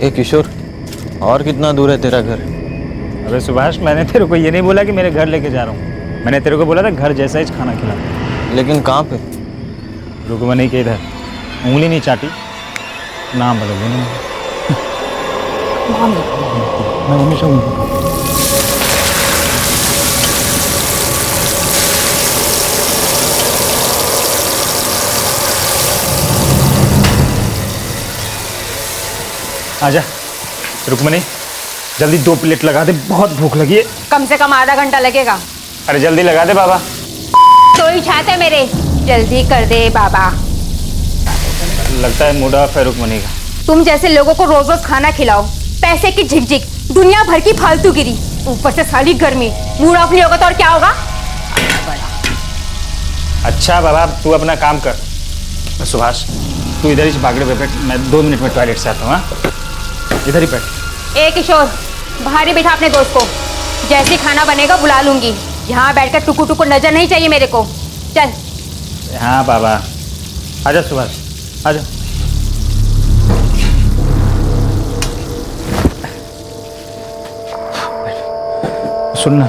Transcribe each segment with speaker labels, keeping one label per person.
Speaker 1: ए किशोर, और कितना दूर है तेरा घर?
Speaker 2: अबे सुभाष, मैंने तेरे को ये नहीं बोला कि मेरे घर लेके जा रहा हूँ। मैंने तेरे को बोला था घर जैसा ही खाना खिला।
Speaker 1: लेकिन कहाँ पे?
Speaker 2: रुकमनी के इधर। उंगली नहीं चाटी, नाम बदल देना। मैं हमेशा आजा रुकमनी, जल्दी 2 प्लेट लगा दे, बहुत भूख लगी है।
Speaker 3: कम से कम आधा घंटा लगेगा।
Speaker 2: अरे जल्दी लगा दे बाबा।
Speaker 3: तो ही चाहते मेरे, जल्दी कर दे बाबा।
Speaker 2: लगता है मूड ऑफ है रुकमनी का।
Speaker 3: तुम जैसे लोगों को रोज रोज खाना खिलाओ, पैसे की झिकझिक, दुनिया भर की फालतूगिरी, ऊपर से साली गर्मी, मूड ऑफ नहीं होगा तो और क्या होगा?
Speaker 2: अच्छा बाबा, तू अपना काम कर। सुभाष, तू इधर ही बागड़े पे बैठ, मैं 2 मिनट में टॉयलेट से आता हूँ। हाँ, इधर ही बैठ।
Speaker 3: ए किशोर, बाहर ही बैठा अपने दोस्त को। जैसे खाना बनेगा बुला लूंगी। यहाँ बैठकर टुकु टुकु नजर नहीं चाहिए मेरे को। चल।
Speaker 2: हाँ बाबा, आजा सुभाष, आजा। सुनना,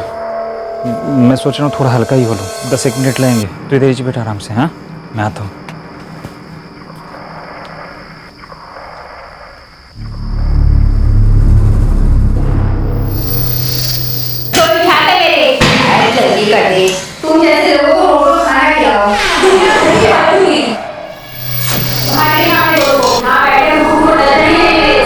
Speaker 2: मैं सोच रहा हूँ थोड़ा हल्का ही हो लूँ। 10-1 मिनट लगेंगे, तो इधर ही बैठा आराम से। हाँ, मैं आता हूँ।
Speaker 3: जल्दी कर दे। तुम जैसे लोगों को रोज रोज खाना खिलाओ, दुनिया भर की फालतूगिरी। भाई यहाँ पे लोगों को यहाँ बैठे भूख को नजर नहीं आएगी।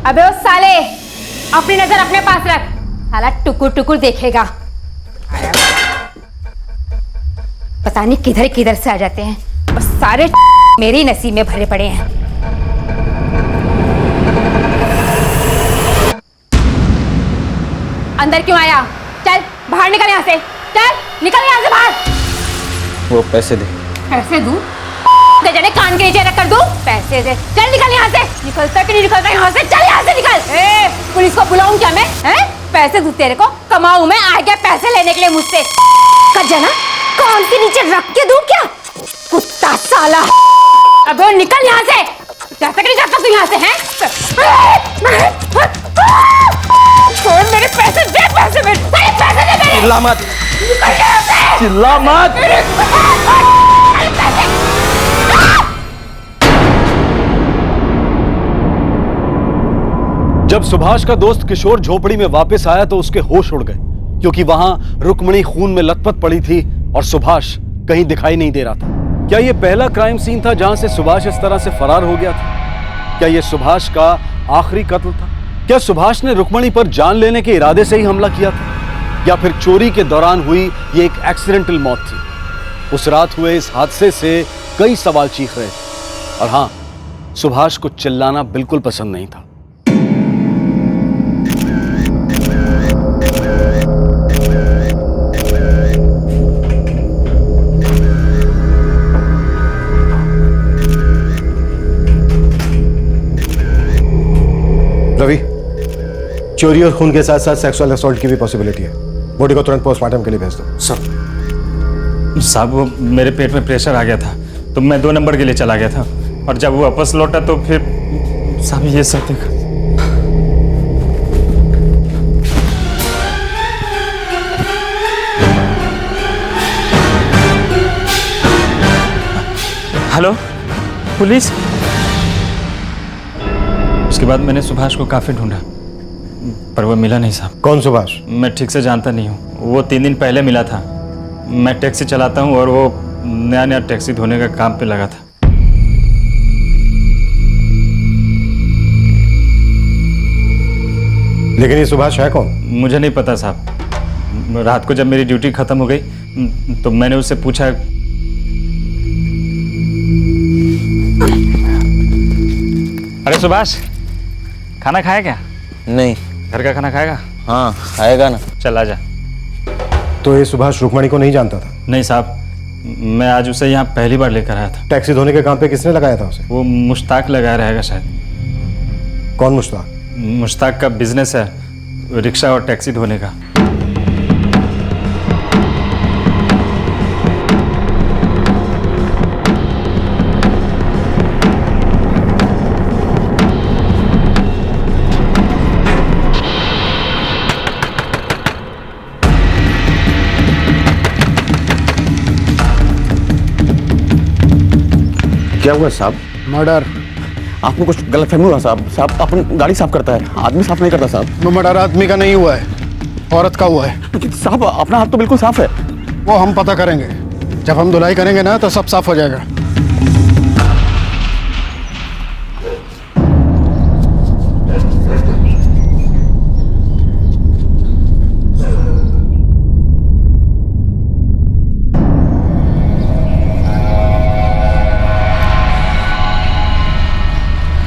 Speaker 3: अबे ओ साले, अपनी नजर अपने पास रख। साला टुकुर टुकुर देखेगा। पता नहीं किधर किधर से आ जाते हैं, बस सारे मेरे ही नसीब में भरे पड़े हैं। अंदर क्यों आया? चल बाहर निकल यहाँ से। चल निकल यहाँ से बाहर।
Speaker 1: वो पैसे दे।
Speaker 3: पैसे दूं? दे जाने कान के नीचे रख कर दूं? पैसे दे। चल निकल यहाँ से। निकलता कि नहीं निकलता यहाँ से? चल यहाँ से निकल। ए, पुलिस को बुलाऊं क्या मैं? हैं? पैसे दूं तेरे को? कमाऊं मैं? आ गया पैसे लेने के लिए मुझसे? कट जाना। कान के नीचे रख के दूं क्या? कुत्ता साला। अबे निकल यहाँ से। जाता कि नहीं जाता तू यहाँ से? हैं? कौन? मेरे पैसे दे, पैसे मेरे, पैसे दे मेरे।
Speaker 1: चिल्ला मत,
Speaker 3: निकल यहाँ से।
Speaker 1: चिल्ला मत।
Speaker 4: जब सुभाष का दोस्त किशोर झोपड़ी में वापस आया तो उसके होश उड़ गए, क्योंकि वहां रुक्मणी खून में लथपथ पड़ी थी और सुभाष कहीं दिखाई नहीं दे रहा था। क्या यह पहला क्राइम सीन था जहां से सुभाष इस तरह से फरार हो गया था? क्या यह सुभाष का आखिरी कत्ल था? क्या सुभाष ने रुक्मणी पर जान लेने के इरादे से ही हमला किया था, या फिर चोरी के दौरान हुई ये एक एक्सीडेंटल मौत थी? उस रात हुए इस हादसे से कई सवाल चीख रहे थे, और हां, सुभाष को चिल्लाना बिल्कुल पसंद नहीं था।
Speaker 5: रवि, चोरी और खून के साथ साथ सेक्सुअल असॉल्ट की भी पॉसिबिलिटी है। बॉडी को तुरंत पोस्टमार्टम के लिए भेज दो।
Speaker 2: सर साहब, वो मेरे पेट में प्रेशर आ गया था तो मैं 2 नंबर के लिए चला गया था, और जब वो वापस लौटा तो फिर साहब ये सब देखा। Hello police. उसके बाद मैंने सुभाष को काफी ढूंढा, पर वो मिला नहीं साहब।
Speaker 5: कौन सुभाष?
Speaker 2: मैं ठीक से जानता नहीं हूँ। वो 3 दिन पहले मिला था। मैं टैक्सी चलाता हूँ और वो नया टैक्सी धोने का काम पे लगा था।
Speaker 5: लेकिन ये सुभाष है कौन?
Speaker 2: मुझे नहीं पता साहब। रात को जब मेरी ड्यूटी खत्म हो गई तो मैंने उससे पूछा। अरे सुभाष, खाना खाया क्या?
Speaker 1: नहीं।
Speaker 2: घर का खाना खाएगा?
Speaker 1: हाँ आएगा ना।
Speaker 2: चल आजा।
Speaker 5: तो ये सुभाष रुक्मणी को नहीं जानता था?
Speaker 2: नहीं साहब, मैं आज उसे यहाँ पहली बार लेकर आया था।
Speaker 5: टैक्सी धोने के काम पे किसने लगाया था उसे?
Speaker 2: वो मुश्ताक लगाया रहेगा शायद।
Speaker 5: कौन मुश्ताक?
Speaker 2: मुश्ताक का बिजनेस है, रिक्शा और टैक्सी धोने का।
Speaker 6: क्या हुआ साहब?
Speaker 5: मर्डर।
Speaker 6: आपको कुछ गलत फहमी हुआ साहब। साहब अपन गाड़ी साफ करता है, आदमी साफ नहीं करता साहब।
Speaker 5: वो मर्डर आदमी का नहीं हुआ है, औरत का हुआ है।
Speaker 6: लेकिन साहब अपना हाथ तो बिल्कुल साफ है।
Speaker 5: वो हम पता करेंगे, जब हम धुलाई करेंगे ना तो सब साफ हो जाएगा।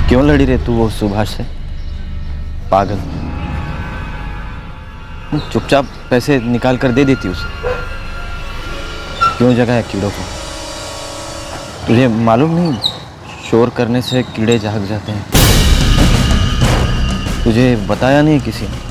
Speaker 1: क्यों लड़ी रे तू वो सुभाष से? पागल। चुपचाप पैसे निकाल कर दे देती उसे। क्यों जगह है कीड़ों को? तुझे मालूम नहीं, शोर करने से कीड़े जाग जाते हैं। तुझे बताया नहीं किसी ने?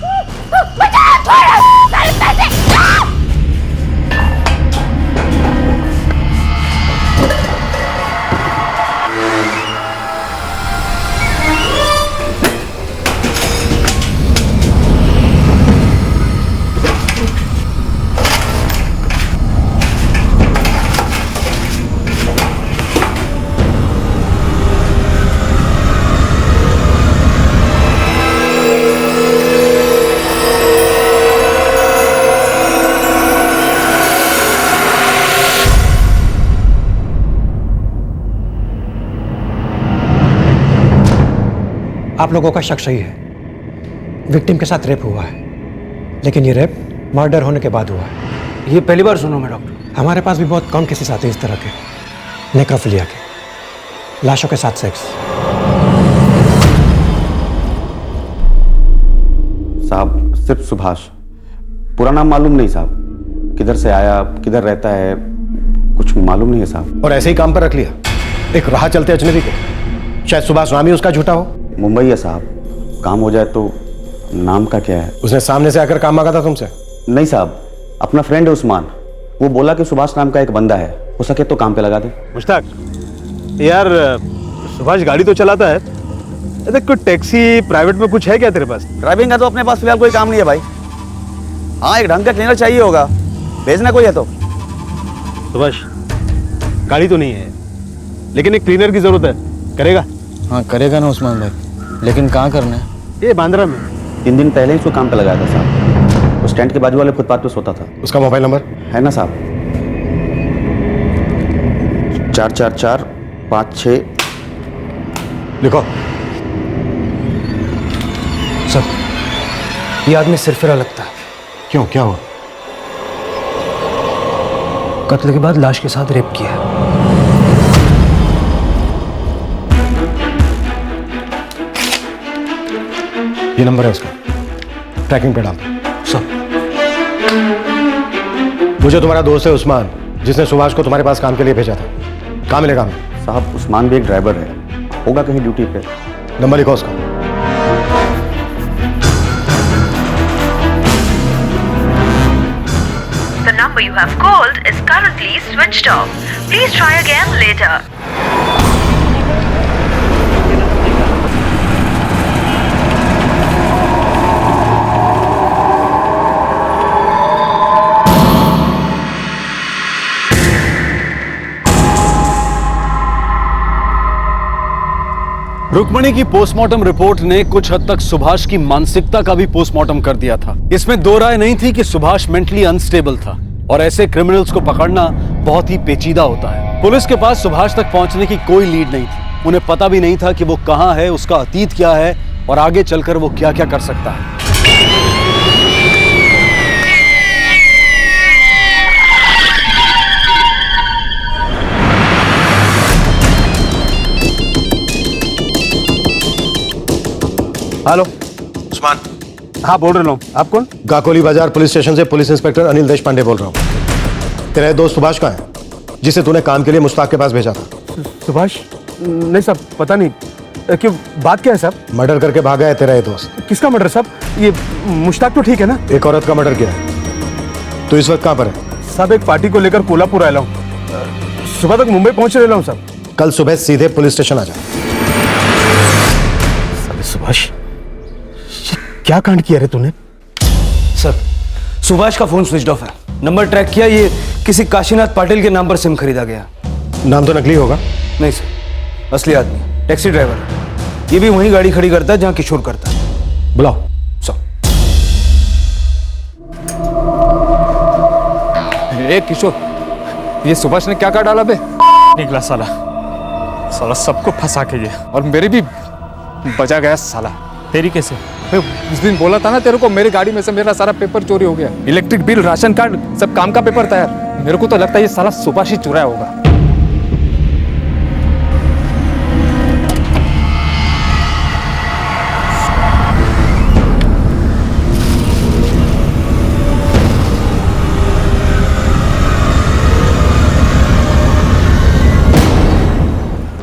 Speaker 7: आप लोगों का शक सही है, विक्टिम के साथ रेप हुआ है, लेकिन ये रेप मर्डर होने के बाद हुआ है।
Speaker 8: ये पहली बार सुना मैं डॉक्टर।
Speaker 7: हमारे पास भी बहुत कम केसेस आते हैं इस तरह के, नेक्रोफिलिया के, लाशों के साथ सेक्स।
Speaker 6: साहब सिर्फ सुभाष, पूरा नाम मालूम नहीं साहब। किधर से आया, किधर रहता है, कुछ मालूम नहीं है साहब।
Speaker 5: और ऐसे ही काम पर रख लिया एक राह चलते अजनबी को। शायद सुभाष नाम ही उसका झूठा हो।
Speaker 6: मुंबई है साहब, काम हो जाए तो नाम का क्या है?
Speaker 5: उसने सामने से आकर काम मांगा था तुमसे?
Speaker 6: नहीं साहब, अपना फ्रेंड है उस्मान, वो बोला कि सुभाष नाम का एक बंदा है, हो सके तो काम पे लगा दे।
Speaker 4: मुश्ताक यार, सुभाष गाड़ी तो चलाता है, अरे कोई टैक्सी प्राइवेट में कुछ है क्या तेरे पास?
Speaker 6: ड्राइविंग का तो अपने पास फिलहाल कोई काम नहीं है भाई। हाँ, एक ढंग का क्लीनर चाहिए होगा, भेजना कोई है तो।
Speaker 4: सुभाष गाड़ी तो नहीं है, लेकिन एक क्लीनर की जरूरत है, करेगा?
Speaker 1: हाँ करेगा ना उस्मान भाई, लेकिन कहाँ करना है?
Speaker 4: ये बांद्रा में।
Speaker 6: 3 दिन पहले ही उसको काम पे लगाया था साहब। उस टेंट के बाजू वाले फुटपाथ पे सोता था।
Speaker 5: उसका मोबाइल नंबर
Speaker 6: है ना साहब? 44456।
Speaker 5: लिखो।
Speaker 7: सब ये आदमी सिरफिरा लगता है।
Speaker 5: क्यों, क्या हुआ?
Speaker 7: कत्ल के बाद लाश के साथ रेप किया है।
Speaker 5: ये नंबर है उसका, ट्रैकिंग पे डाल।
Speaker 7: सब
Speaker 5: मुझे तुम्हारा दोस्त है उस्मान, जिसने सुभाष को तुम्हारे पास काम के लिए भेजा था। कहाँ मिलेगा हमें?
Speaker 6: साहब उस्मान भी एक ड्राइवर है, होगा कहीं ड्यूटी पे।
Speaker 5: नंबर लिखो उसका।
Speaker 9: The number you have called is currently switched off. Please try again later.
Speaker 4: Rukmini की पोस्टमार्टम रिपोर्ट ने कुछ हद तक सुभाष की मानसिकता का भी पोस्टमार्टम कर दिया था। इसमें दो राय नहीं थी कि सुभाष मेंटली अनस्टेबल था, और ऐसे क्रिमिनल्स को पकड़ना बहुत ही पेचीदा होता है। पुलिस के पास सुभाष तक पहुंचने की कोई लीड नहीं थी। उन्हें पता भी नहीं था कि वो कहां है, उसका अतीत क्या है और आगे चलकर वो क्या क्या कर सकता है। हेलो
Speaker 5: उस्मान।
Speaker 4: हाँ बोल रहा हूँ, आप कौन?
Speaker 5: गाकोली बाजार पुलिस स्टेशन से पुलिस इंस्पेक्टर अनिल देशपांडे बोल रहा हूँ। तेरा दोस्त सुभाष का है, जिसे तूने काम के लिए मुश्ताक के पास भेजा था?
Speaker 4: सुभाष? नहीं साहब, पता नहीं, क्यों, बात क्या है साहब?
Speaker 5: मर्डर करके भागा है तेरा ये दोस्त।
Speaker 4: किसका मर्डर साहब? ये मुश्ताक तो ठीक है ना?
Speaker 5: एक औरत का मर्डर किया है। तो इस वक्त कहाँ पर है?
Speaker 4: साहब एक पार्टी को लेकर कोल्हापुर आया हूँ, सुबह तक मुंबई पहुंच रहा हूँ साहब।
Speaker 5: कल सुबह सीधे पुलिस स्टेशन आ जा।
Speaker 4: साले सुभाष, ये क्या कांड किया रे तूने?
Speaker 8: सर, सुभाष का फोन स्विच ऑफ है। नंबर ट्रैक किया, ये किसी काशीनाथ पाटिल के नाम पर सिम खरीदा गया।
Speaker 5: नाम तो नकली होगा?
Speaker 8: नहीं सर, असली आदमी, टैक्सी ड्राइवर है। ये भी वहीं गाड़ी खड़ी करता है जहां किशोर करता है।
Speaker 5: बुलाओ।
Speaker 8: सर।
Speaker 2: ए किशोर, ये सुभाष ने क्या कर डाला बे? निकला साला, साला सबको फंसा के गया और मेरी भी बजा गया साला। तेरी कैसे? उस दिन बोला था ना तेरे को, मेरी गाड़ी में से मेरा सारा पेपर चोरी हो गया, इलेक्ट्रिक बिल, राशन कार्ड, सब काम का पेपर तैयार। मेरे को तो लगता है ये साला सुभाष ही चुराया होगा।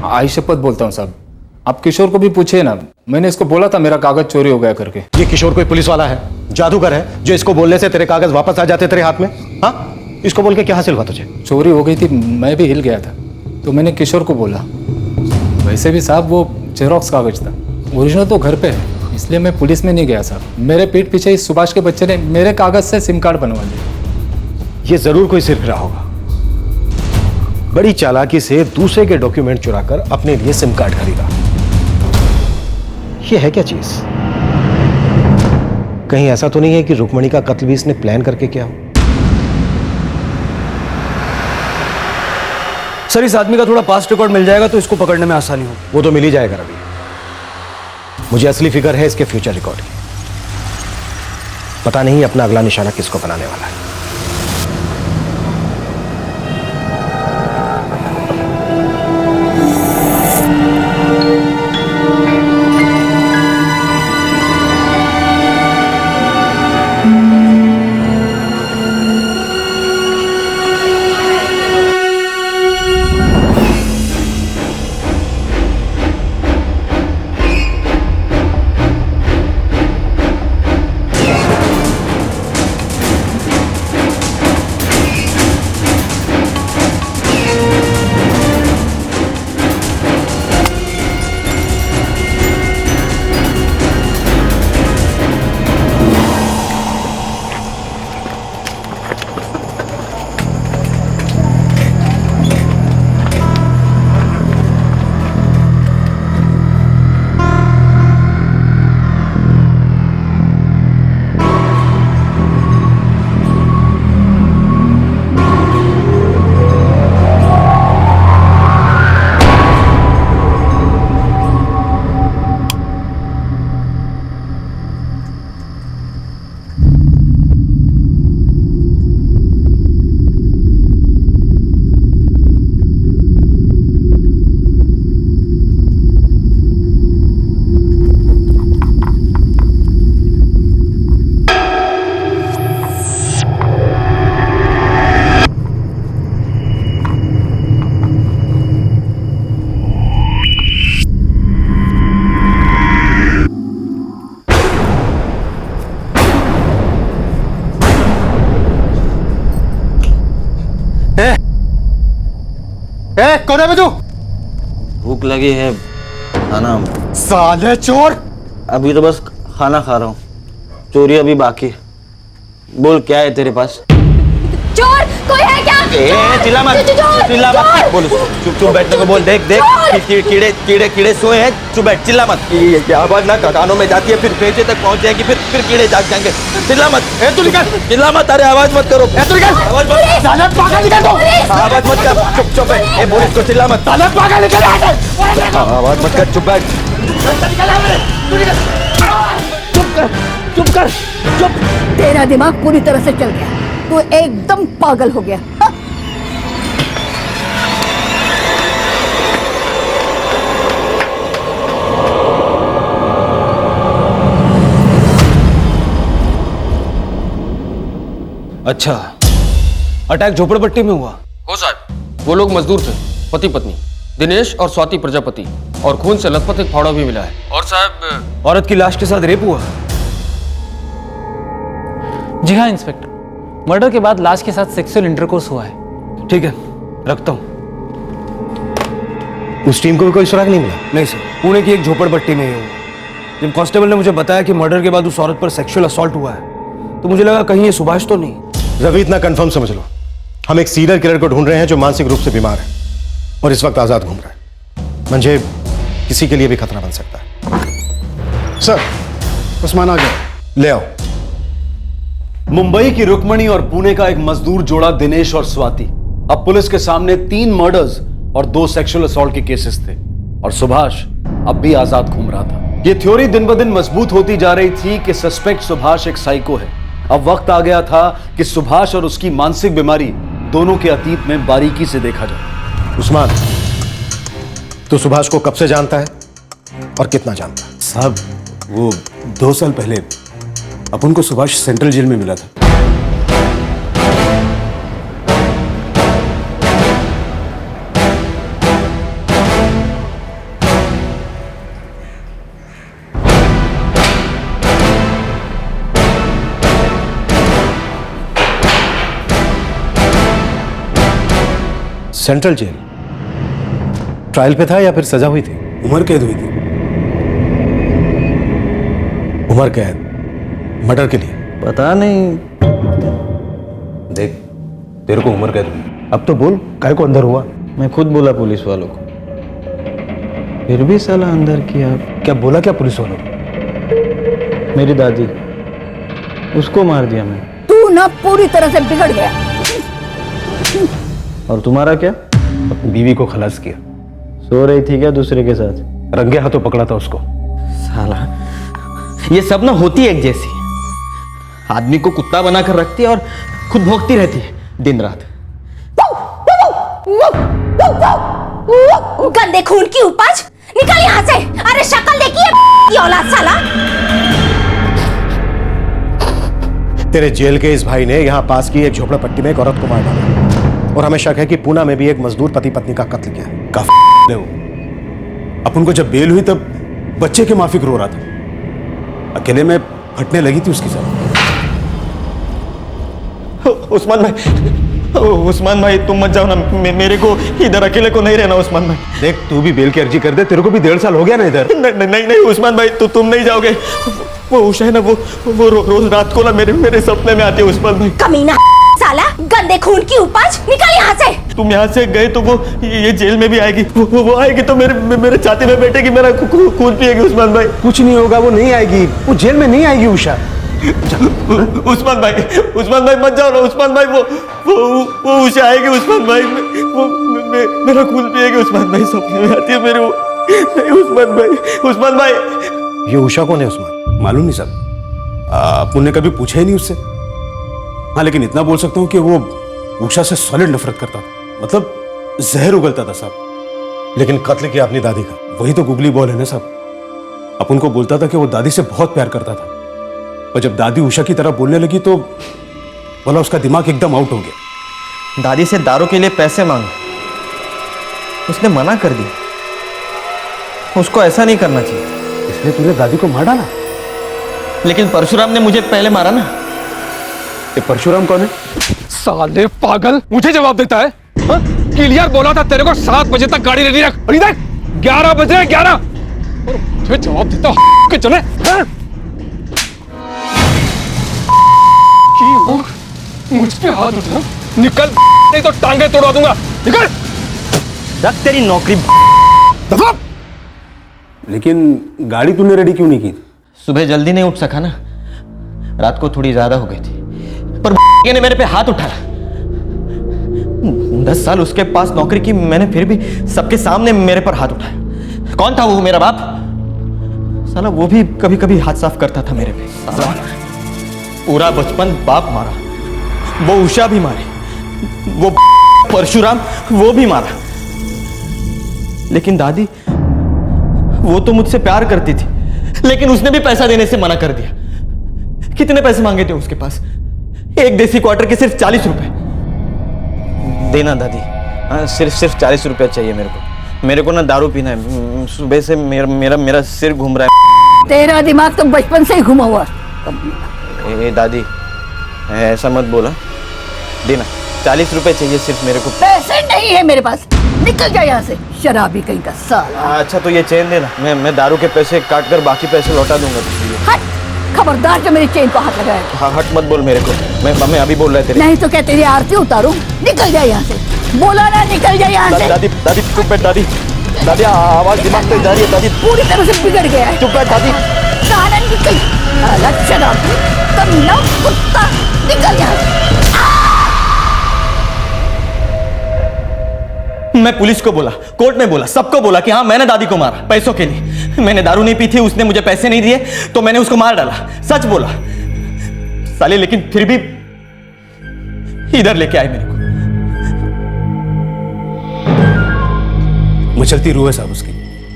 Speaker 2: आई शपथ बोलता हूँ साहब, आप किशोर को भी पूछिए ना, मैंने इसको बोला था मेरा कागज चोरी हो गया करके।
Speaker 5: ये किशोर कोई पुलिस वाला है, जादूगर है, जो इसको बोलने से तेरे कागज वापस आ जाते तेरे हाथ में? हाँ, इसको बोल के क्या हासिल हुआ तुझे?
Speaker 2: चोरी हो गई थी, मैं भी हिल गया था, तो मैंने किशोर को बोला। वैसे भी साहब वो जेरोक्स कागज था, ओरिजिनल तो घर पे है, इसलिए मैं पुलिस में नहीं गया साहब। मेरे पीठ पीछे इस सुभाष के बच्चे ने मेरे कागज से सिम कार्ड बनवा दिया।
Speaker 5: ये जरूर कोई सिरफिरा होगा, बड़ी चालाकी से दूसरे के डॉक्यूमेंट चुराकर अपने लिए सिम कार्ड खरीदा। ये है क्या चीज? कहीं ऐसा तो नहीं है कि रुक्मणी का कत्ल भी इसने प्लान करके किया हो?
Speaker 8: सर, इस आदमी का थोड़ा पास्ट रिकॉर्ड मिल जाएगा तो इसको पकड़ने में आसानी होगी।
Speaker 5: वो तो मिल ही जाएगा रवि, मुझे असली फिक्र है इसके फ्यूचर रिकॉर्ड की। पता नहीं अपना अगला निशाना किसको बनाने वाला है।
Speaker 8: कौन है तू?
Speaker 1: भूख लगी है, खाना।
Speaker 8: साले चोर!
Speaker 1: अभी तो बस खाना खा रहा हूँ, चोरी अभी बाकी है। बोल क्या है तेरे पास?
Speaker 3: चोर कोई है क्या?
Speaker 1: चिल्ला मत, चिल्ला मत, बोल चुप चुप बैठने को बोल। देख देख कीड़े कीड़े कीड़े सोए हैं, चुप बैठ, चिल्ला मत। ये आवाज ना कानों में जाती है, फिर पेचे तक पहुंच जाएगी, फिर कीड़े जाग जाएंगे। चिल्ला मत, तू निकल, चिल्ला मत, अरे आवाज मत करो, तू निकल, आवाज मत, साला पागल निकल दो, आवाज मत कर, चुप चुप बैठ, ए पुलिस को चिल्ला मत, साला पागल निकल, आवाज मत कर, चुप बैठ,
Speaker 3: चुप कर, चुप। तेरा दिमाग पूरी तरह से चल गया, तू एकदम पागल हो गया। हाँ?
Speaker 8: अच्छा, अटैक झोपड़पट्टी में हुआ?
Speaker 10: हो साहब, वो लोग मजदूर थे, पति पत्नी।
Speaker 2: दिनेश और स्वाति प्रजापति, और खून से लथपथ एक फावड़ा भी मिला है। और साहब
Speaker 8: औरत की लाश के साथ रेप हुआ।
Speaker 10: जी हाँ इंस्पेक्टर, मर्डर के बाद लाश के साथ सेक्सुअल इंटरकोर्स हुआ है।
Speaker 8: ठीक है, रखता हूं।
Speaker 5: उस टीम को भी कोई सुराग नहीं मिला?
Speaker 8: नहीं सर, पुणे की एक झोपड़पट्टी में ही हूँ। जब कांस्टेबल ने मुझे बताया कि मर्डर के बाद उस औरत पर सेक्सुअल असॉल्ट हुआ है तो मुझे लगा कहीं ये सुभाष तो नहीं।
Speaker 5: रवि, इतना कंफर्म समझ लो, हम एक सीरियल किलर को ढूंढ रहे हैं जो मानसिक रूप से बीमार है और इस वक्त आजाद घूम रहा है। मंजे किसी के लिए भी खतरा बन सकता है।
Speaker 4: सर, उस्मान आ गया।
Speaker 5: ले आओ।
Speaker 4: मुंबई की रुक्मणी और पुणे का एक मजदूर जोड़ा दिनेश और स्वाति, अब पुलिस के सामने 3 मर्डर्स और 2 सेक्सुअल असॉल्ट के केसेस थे और सुभाष अब भी आजाद घूम रहा था। यह थ्योरी दिन ब दिन मजबूत होती जा रही थी कि सस्पेक्ट सुभाष एक साइको है। अब वक्त आ गया था कि सुभाष और उसकी मानसिक बीमारी दोनों के अतीत में बारीकी से देखा जाए।
Speaker 5: उस्मान, तू सुभाष को कब से जानता है और कितना जानता है?
Speaker 6: साहब, वो 2 साल पहले अपन को सुभाष सेंट्रल जेल में मिला था।
Speaker 5: Central jail? ट्रायल पे था या फिर सजा हुई थी?
Speaker 6: उम्र कैद हुई थी।
Speaker 5: उम्र कैद? मर्डर के लिए?
Speaker 6: पता नहीं। देख, तेरे को उम्र कैद हुई।
Speaker 5: अब तो बोल, काय को अंदर हुआ?
Speaker 6: मैं खुद बोला पुलिस वालों को, फिर भी साला अंदर किया।
Speaker 5: क्या बोला क्या पुलिस वालों को?
Speaker 6: मेरी दादी, उसको मार दिया मैंने।
Speaker 3: तू ना पूरी तरह से बिगड़ गया।
Speaker 6: और तुम्हारा क्या? अपनी बीवी को खलास किया। सो रही थी क्या दूसरे के साथ?
Speaker 5: रंगे हाथों पकड़ा था उसको।
Speaker 1: साला, ये सब ना होती है एक जैसी, आदमी को कुत्ता बनाकर रखती है और खुद भौंकती रहती है दिन रात।
Speaker 3: गंदे खून की उपज, निकल यहाँ से। अरे शक्ल देखिए की औलाद साला।
Speaker 5: तेरे जेल के इस भाई ने यहाँ पास की एक झोपड़पट्टी में एक औरत को मार डाला और हमें शक है कि पूना में भी एक मजदूर पति पत्नी का कत्ल किया।
Speaker 6: काफी वो अपन को जब बेल हुई तब बच्चे के माफिक रो रहा था, अकेले में फटने लगी थी उसकी साथ।
Speaker 1: उस्मान भाई तुम मत जाओ ना, मेरे को इधर अकेले को नहीं रहना। उस्मान भाई
Speaker 5: देख, तू भी बेल की अर्जी कर दे, तेरे को भी 1.5 साल हो गया ना इधर।
Speaker 1: नहीं उस्मान भाई, तुम नहीं जाओगे। वो उषा है ना, वो रोज रात को ना मेरे सपने में आती है। उस्मान भाई
Speaker 3: कमीना साला, गंदे खून की उपज, निकल यहाँ से।
Speaker 1: तुम यहाँ से गए तो वो ये जेल में भी आएगी। वो आएगी तो मेरे छाती में बैठेगी, मेरा खून पिएगी। उस्मान भाई
Speaker 5: कुछ नहीं होगा, वो नहीं आएगी, वो जेल में नहीं आएगी उषा।
Speaker 1: उस्मान भाई मत जाओ ना। उस्मान भाई वो उषा आएगी। उस्मान भाई वो मेरा खून पिएगी। उस्मान भाई सपने में आती है मेरे वो। नहीं उस्मान भाई।
Speaker 5: ये उषा कौन है उस्मान?
Speaker 6: मालूम नहीं साहब, अपन ने कभी पूछा ही नहीं उससे। हाँ, लेकिन इतना बोल सकता हूँ कि वो उषा से सॉलिड नफरत करता था, मतलब जहर उगलता था साहब।
Speaker 5: लेकिन कत्ल किया अपनी दादी का।
Speaker 6: वही तो गुगली बॉल है ना साहब। अपन को बोलता था कि वो दादी से बहुत प्यार करता था, और जब दादी उषा की तरह बोलने लगी तो बोला उसका दिमाग एकदम आउट हो गया।
Speaker 1: दादी से दारू के लिए पैसे मांगे, उसने मना कर दिया। उसको ऐसा नहीं करना चाहिए।
Speaker 6: इसलिए तूने दादी को मार डाला?
Speaker 1: लेकिन परशुराम ने मुझे पहले मारा ना।
Speaker 6: ये परशुराम कौन है?
Speaker 2: साले पागल, मुझे जवाब देता है? क्लियर बोला था तेरे को 7 बजे तक गाड़ी रेडी रख, और इधर 11 बजे 11 और मुझे जवाब देता के चले। मुझ पे हाथ उठा, निकल, नहीं तो टांगे तोड़वा दूंगा। निकल।
Speaker 1: रख तेरी नौकरी।
Speaker 2: दफा।
Speaker 6: लेकिन गाड़ी तूने रेडी क्यों नहीं की?
Speaker 1: सुबह जल्दी नहीं उठ सका ना, रात को थोड़ी ज्यादा हो गई थी। पर ने मेरे पे हाथ उठाया। 10 साल उसके पास नौकरी की मैंने, फिर भी सबके सामने मेरे पर हाथ उठाया। कौन था वो? मेरा बाप साला। वो भी कभी कभी हाथ साफ करता था मेरे पे। साला पूरा बचपन बाप मारा, वो उषा भी मारी, वो परशुराम वो भी मारा। लेकिन दादी वो तो मुझसे प्यार करती थी, लेकिन उसने भी पैसा देने से मना कर दिया। कितने पैसे मांगे थे उसके पास? एक देसी क्वार्टर के सिर्फ 40 रुपए। देना दादी, सिर्फ 40 रुपए चाहिए मेरे को। मेरे को ना दारू पीना है। सुबह से मेरा मेरा मेरा सिर घूम रहा है।
Speaker 3: तेरा दिमाग तो बचपन से ही घुमा हुआ है।
Speaker 1: ए दादी, ऐसा मत बोला। देना 40 रुपए चाहिए सिर्फ मेरे को।
Speaker 3: पैसे नहीं है मेरे पास, निकल जा यहाँ से, शराबी कहीं का साला।
Speaker 1: अच्छा तो ये चेन देना, मैं दारू के पैसे काट कर बाकी पैसे लौटा दूंगा तुझे।
Speaker 3: हट, खबरदार जो मेरी चेन को हाथ लगाया।
Speaker 1: हाँ हट मत बोल मेरे को, मैं अभी बोल रहा है तेरे।
Speaker 3: नहीं तो क्या तेरी आरती उतारूं? निकल जा यहाँ से, बोला ना निकल जा यहाँ से।
Speaker 1: दादी दादी चुप बैठ दादी, दादी आवाज दिमाग पे जा रही है दादी।
Speaker 3: पूरी तरह से बिगड़ गया है।
Speaker 1: चुप बैठ दादी।
Speaker 3: साला निकल, साला शराबी, कमीना कुत्ता, निकल यहाँ से।
Speaker 1: मैं पुलिस को बोला, कोर्ट में बोला, सबको बोला कि हाँ मैंने दादी को मारा पैसों के लिए। मैंने दारू नहीं पी थी, उसने मुझे पैसे नहीं दिए तो मैंने उसको मार डाला। सच बोला साले, लेकिन फिर भी इधर लेके आए मेरे को।
Speaker 6: मचलती रूह है साहब उसकी,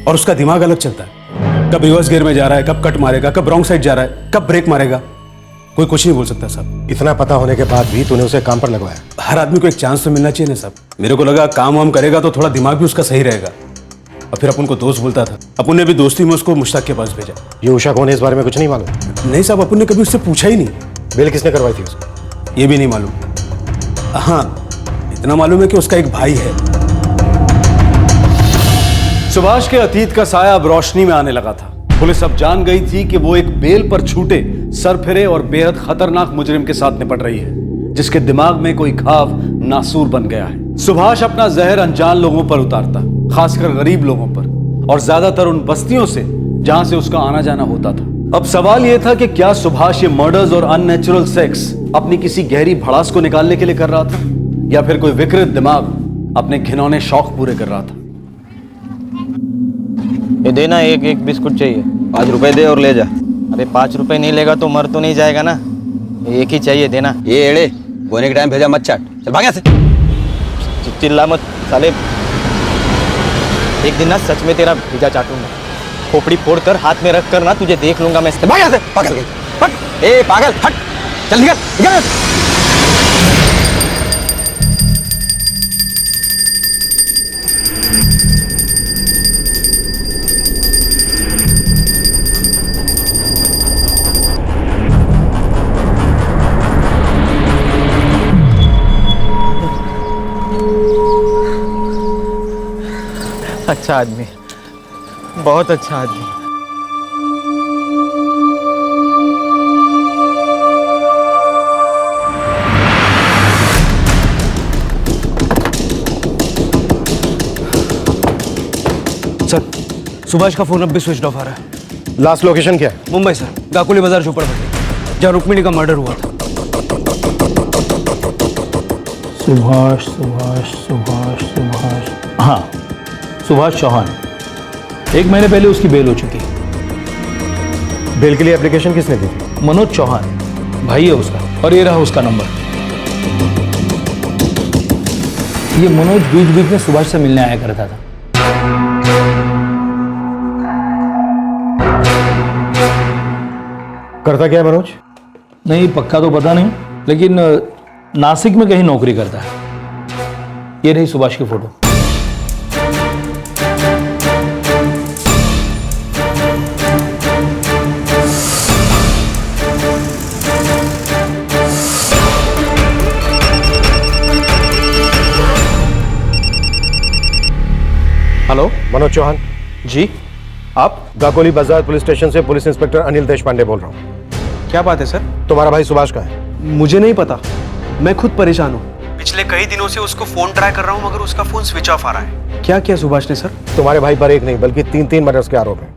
Speaker 6: और उसका दिमाग अलग चलता है। कब रिवर्स गियर में जा रहा है, कब कट मारेगा, कब रॉन्ग साइड जा रहा है, कब ब्रेक मारेगा, कोई कुछ नहीं बोल सकता साहब।
Speaker 5: इतना पता होने के बाद भी तूने उसे काम पर लगवाया।
Speaker 6: हर आदमी को एक चांस तो मिलना चाहिए ना साहब। मेरे को लगा काम वाम करेगा तो थोड़ा दिमाग भी उसका सही रहेगा। और फिर अपन को दोस्त बोलता था, अपन ने भी दोस्ती में उसको मुश्ताक के पास भेजा।
Speaker 5: ये उषा कौन है इस बारे में कुछ नहीं मालूम?
Speaker 6: नहीं साहब, अपन ने कभी उससे पूछा ही नहीं।
Speaker 5: बेल किसने करवाई थी उसको?
Speaker 6: ये भी नहीं मालूम। हाँ इतना मालूम है कि उसका एक भाई है।
Speaker 4: सुभाष के अतीत का साया अब रोशनी में आने लगा था। पुलिस अब जान गई थी कि वो एक बेल पर छूटे, सरफिरे और बेहद खतरनाक मुजरिम के साथ निपट रही है, जिसके दिमाग में कोई घाव नासूर बन गया है। सुभाष अपना जहर अनजान लोगों पर उतारता, खासकर गरीब लोगों पर, और ज्यादातर उन बस्तियों से जहां से उसका आना जाना होता था। अब सवाल यह था कि क्या सुभाष ये मर्डर्स और अननेचुरल सेक्स अपनी किसी गहरी भड़ास को निकालने के लिए कर रहा था, या फिर कोई विकृत दिमाग अपने घिनौने शौक पूरे कर रहा था।
Speaker 1: ये देना, एक बिस्कुट चाहिए। 5 रुपए दे और ले जा। अरे 5 रुपए नहीं लेगा तो मर तो नहीं जाएगा ना, एक ही चाहिए, देना।
Speaker 8: ये एड़े बोने के टाइम भेजा मत चाट, चल भाग यहाँ से।
Speaker 1: चिल्ला मत साले, एक दिन ना सच में तेरा भेजा चाटूंगा। खोपड़ी फोड़ कर हाथ में रख कर ना तुझे देख लूंगा मैं।
Speaker 8: भाग यहाँ से, पागल गई। हट, ए पागल हट, चल निकल निकल।
Speaker 1: अच्छा आदमी, बहुत अच्छा आदमी।
Speaker 8: सर सुभाष का फोन अब भी स्विच ऑफ आ रहा है।
Speaker 5: लास्ट लोकेशन क्या है?
Speaker 8: मुंबई सर, गाकुली बाजार झोपड़पट्टी, जहाँ रुक्मिणी का मर्डर हुआ था।
Speaker 10: सुभाष सुभाष सुभाष सुभाष, हाँ सुभाष चौहान। 1 महीने पहले उसकी बेल हो चुकी है।
Speaker 5: बेल के लिए एप्लीकेशन किसने दी थी?
Speaker 10: मनोज चौहान, भाई है उसका, और ये रहा उसका नंबर। ये मनोज बीच बीच में सुभाष से मिलने आया करता था।
Speaker 5: करता क्या है मनोज?
Speaker 10: नहीं पक्का तो पता नहीं, लेकिन नासिक में कहीं नौकरी करता है। ये रही सुभाष की फोटो।
Speaker 5: हेलो, मनोज चौहान
Speaker 6: जी आप?
Speaker 5: गाकोली बाजार पुलिस स्टेशन से पुलिस इंस्पेक्टर अनिल देशपांडे बोल रहा हूँ।
Speaker 6: क्या बात है सर?
Speaker 5: तुम्हारा भाई सुभाष का है?
Speaker 11: मुझे नहीं पता, मैं खुद परेशान हूँ। पिछले कई दिनों से उसको फोन ट्राई कर रहा हूँ, मगर उसका फोन स्विच ऑफ आ रहा है।
Speaker 6: क्या किया सुभाष ने सर?
Speaker 5: तुम्हारे भाई पर एक नहीं बल्कि 3 मर्डर्स के आरोप हैं।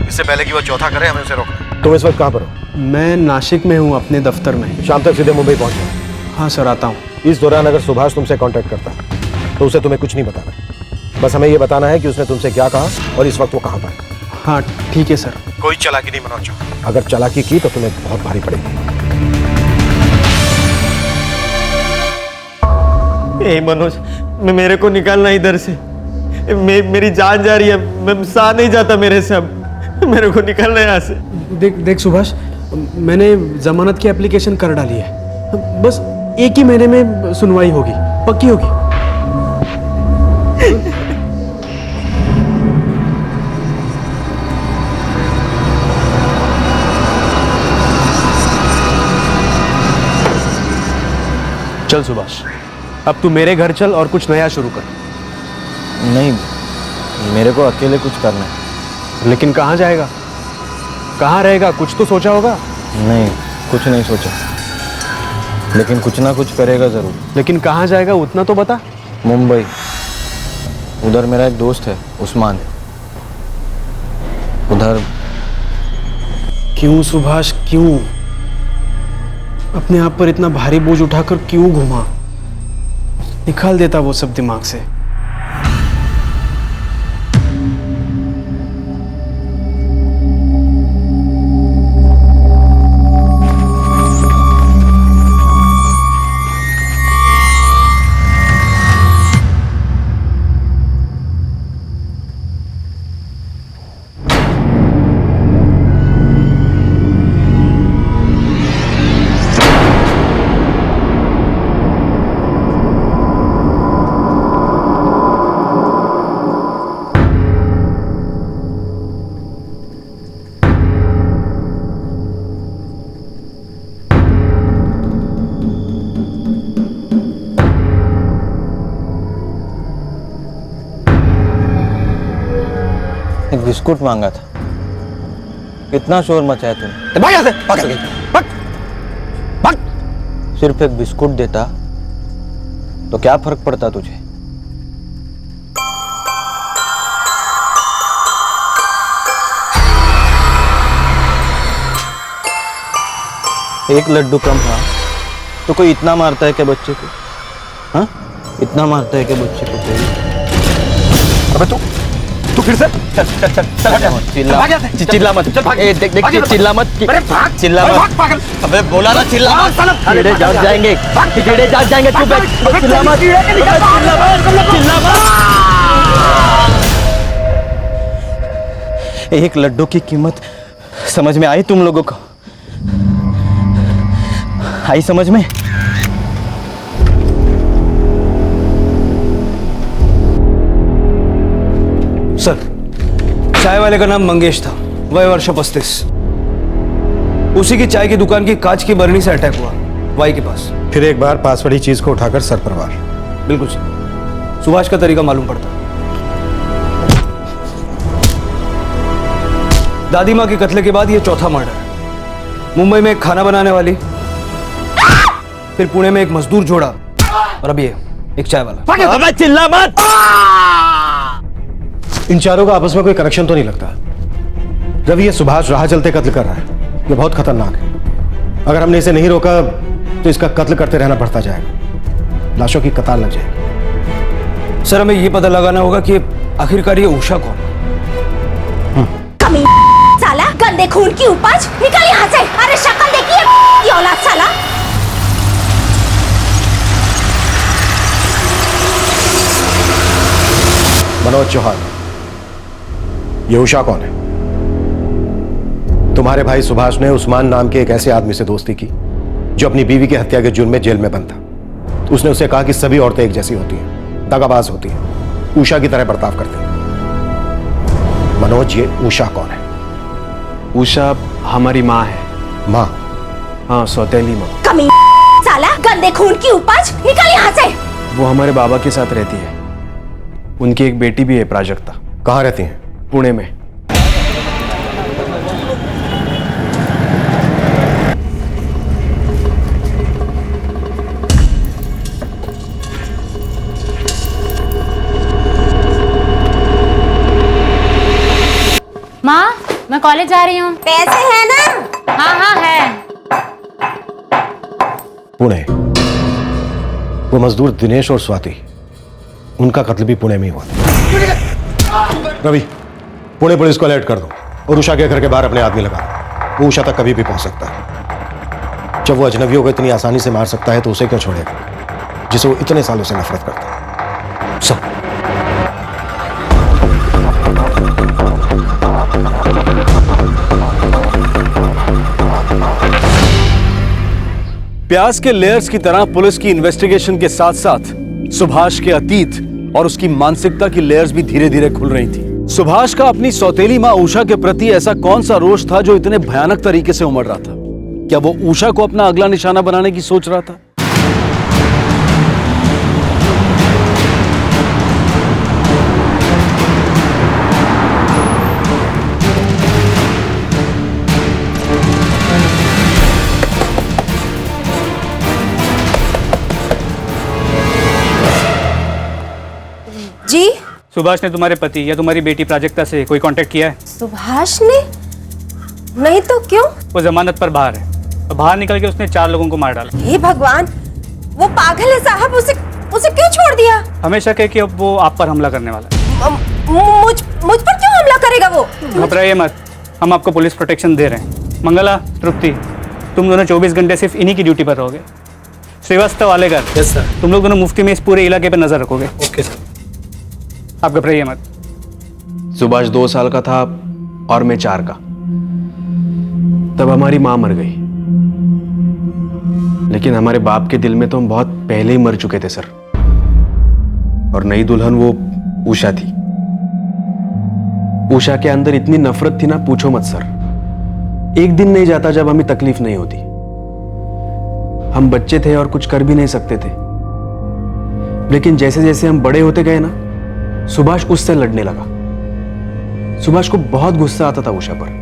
Speaker 5: इससे पहले कि वो चौथा करे, हमें उसे रोकना। तुम इस वक्त कहाँ पर हो?
Speaker 11: मैं नासिक में हूँ, अपने दफ्तर में।
Speaker 5: शाम तक सीधे मुंबई पहुंच जाओ।
Speaker 11: हाँ सर, आता हूँ।
Speaker 5: इस दौरान अगर सुभाष तुमसे कांटेक्ट करता है तो उसे तुम्हें कुछ नहीं बताना, बस हमें ये बताना है कि उसने तुमसे क्या कहा और इस वक्त वो कहाँ पर है।
Speaker 11: हाँ ठीक है सर।
Speaker 5: कोई चालाकी नहीं मनोज, अगर चालाकी की तो तुम्हें बहुत भारी पड़ेगी।
Speaker 1: ए मनोज, मेरे को निकालना इधर से। मेरी जान जा रही है, मैं सह नहीं जाता मेरे से। अब मेरे को निकालना यहाँ से।
Speaker 11: देख सुभाष, मैंने जमानत की एप्लीकेशन कर डाली है, बस 1 ही महीने में सुनवाई होगी, पक्की होगी। चल सुभाष, अब तू मेरे घर चल और कुछ नया शुरू कर।
Speaker 1: नहीं, मेरे को अकेले कुछ करना है।
Speaker 11: लेकिन कहाँ जाएगा, कहाँ रहेगा, कुछ तो सोचा होगा।
Speaker 1: नहीं, कुछ नहीं सोचा, लेकिन कुछ ना कुछ करेगा जरूर।
Speaker 11: लेकिन कहाँ जाएगा उतना तो बता।
Speaker 1: मुंबई, उधर मेरा एक दोस्त है उस्मान, उधर।
Speaker 11: क्यों सुभाष, क्यों अपने आप पर इतना भारी बोझ उठाकर क्यों घुमा? निकाल देता वो सब दिमाग से।
Speaker 1: एक बिस्कुट मांगा था, कितना शोर मचाया तूने। भाग यहाँ से, भाग यहाँ से, भाग, भाग। सिर्फ एक बिस्कुट देता तो क्या फर्क पड़ता तुझे? एक लड्डू कम था तो कोई इतना मारता है क्या बच्चे को? हाँ, इतना मारता है क्या बच्चे को?
Speaker 8: अबे तू फिर से
Speaker 1: चल चल चल चल, चिल्ला मत, देख देख चिल्ला मत, चिल्ला मत। अबे बोला ना चिल्ला मत, कीड़े जाग जाएंगे, कीड़े जाग जाएंगे। तू बैठ, चिल्ला मत, चिल्ला मत। एक लड्डू की कीमत समझ में आई तुम लोगों को? आई समझ में?
Speaker 8: सर, चाय वाले का नाम मंगेश था, वय वर्ष 35। उसी की चाय की दुकान की कांच की बरनी से अटैक हुआ वाई के पास।
Speaker 5: फिर एक बार पास पड़ी चीज को उठाकर सर पर वार।
Speaker 8: बिल्कुल सर, सुभाष का तरीका मालूम पड़ता। दादी माँ के कत्ले के बाद ये चौथा मर्डर। मुंबई में एक खाना बनाने वाली, फिर पुणे में एक मजदूर जोड़ा, और अब ये एक चाय वाला।
Speaker 1: अबे चिल्ला मत।
Speaker 5: इन चारों का आपस में कोई कनेक्शन तो नहीं लगता। रवि, ये सुभाष राह चलते कत्ल कर रहा है, ये बहुत खतरनाक है। अगर हमने इसे नहीं रोका तो इसका कत्ल करते रहना बढ़ता जाएगा, लाशों की कतार लग जाएगी।
Speaker 8: सर, हमें ये पता लगाना होगा कि आखिरकार ये उषा कौन?
Speaker 3: कमी साला, गंदे खून की उपज, निकल यहाँ से। अरे शक्ल देखिए, ये औलाद साला।
Speaker 5: मनोज चौहान, ये उषा कौन है? तुम्हारे भाई सुभाष ने उस्मान नाम के एक ऐसे आदमी से दोस्ती की जो अपनी बीवी की हत्या के जुर्म में जेल में बंद था। उसने उसे कहा कि सभी औरतें एक जैसी होती हैं, दगाबाज होती हैं, उषा की तरह बर्ताव करती हैं। मनोज, ये उषा कौन है?
Speaker 11: उषा हमारी माँ है।
Speaker 5: माँ?
Speaker 11: हाँ, सौतेली माँ।
Speaker 3: कमी साला, गंदे खून की उपज, निकल यहाँ से।
Speaker 11: वो हमारे बाबा के साथ रहती है। उनकी एक बेटी भी है, प्राजक्ता।
Speaker 5: कहाँ रहती हैं?
Speaker 11: पुणे में।
Speaker 3: माँ, मैं कॉलेज जा रही हूँ। पैसे है ना? हाँ हाँ है।
Speaker 5: पुणे। वो मजदूर दिनेश और स्वाति, उनका कत्ल भी पुणे में ही हुआ। रवि, पुणे पुलिस को अलर्ट कर दो और उषा के घर के बाहर अपने आदमी लगा दो। वो उषा तक कभी भी पहुंच सकता है। जब वो अजनबियों को इतनी आसानी से मार सकता है तो उसे क्यों छोड़ेगा जिसे वो इतने सालों से नफरत करता है? सब।
Speaker 4: प्याज के लेयर्स की तरह पुलिस की इन्वेस्टिगेशन के साथ साथ सुभाष के अतीत और उसकी मानसिकता की लेयर्स भी धीरे धीरे खुल रही थी। सुभाष का अपनी सौतेली मां उषा के प्रति ऐसा कौन सा रोष था जो इतने भयानक तरीके से उमड़ रहा था? क्या वो उषा को अपना अगला निशाना बनाने की सोच रहा था?
Speaker 12: जी।
Speaker 2: सुभाष ने तुम्हारे पति या तुम्हारी बेटी प्राजक्ता से कोई कांटेक्ट किया है?
Speaker 12: सुभाष ने? नहीं तो क्यों?
Speaker 2: वो जमानत पर बाहर है और बाहर निकल के उसने 4 लोगों को मार डाला।
Speaker 12: हे भगवान, वो पागल है साहब, उसे क्यों छोड़ दिया?
Speaker 2: हमें शक है कि अब वो आप पर हमला करने वाला है।
Speaker 12: मुझ पर क्यों हमला करेगा वो?
Speaker 2: घबराइए मत, हम आपको पुलिस प्रोटेक्शन दे रहे हैं। मंगला, तृप्ति, तुम दोनों 24 घंटे सिर्फ इन्हीं की ड्यूटी पर रहोगे। Srivastava, Alekar,
Speaker 11: yes sir.
Speaker 2: तुम लोग दोनों मुफ्ती में इस पूरे इलाके पर नजर रखोगे।
Speaker 11: Okay sir.
Speaker 2: आप घबराइए मत।
Speaker 13: सुभाष 2 साल का था और मैं 4 का। तब हमारी मां मर गई, लेकिन हमारे बाप के दिल में तो हम बहुत पहले ही मर चुके थे सर। और नई दुल्हन वो उषा थी। उषा के अंदर इतनी नफरत थी ना, पूछो मत सर। एक दिन नहीं जाता जब हमें तकलीफ नहीं होती। हम बच्चे थे और कुछ कर भी नहीं सकते थे, लेकिन जैसे जैसे हम बड़े होते गए ना, सुभाष उससे लड़ने लगा। सुभाष को बहुत गुस्सा आता था उषा पर।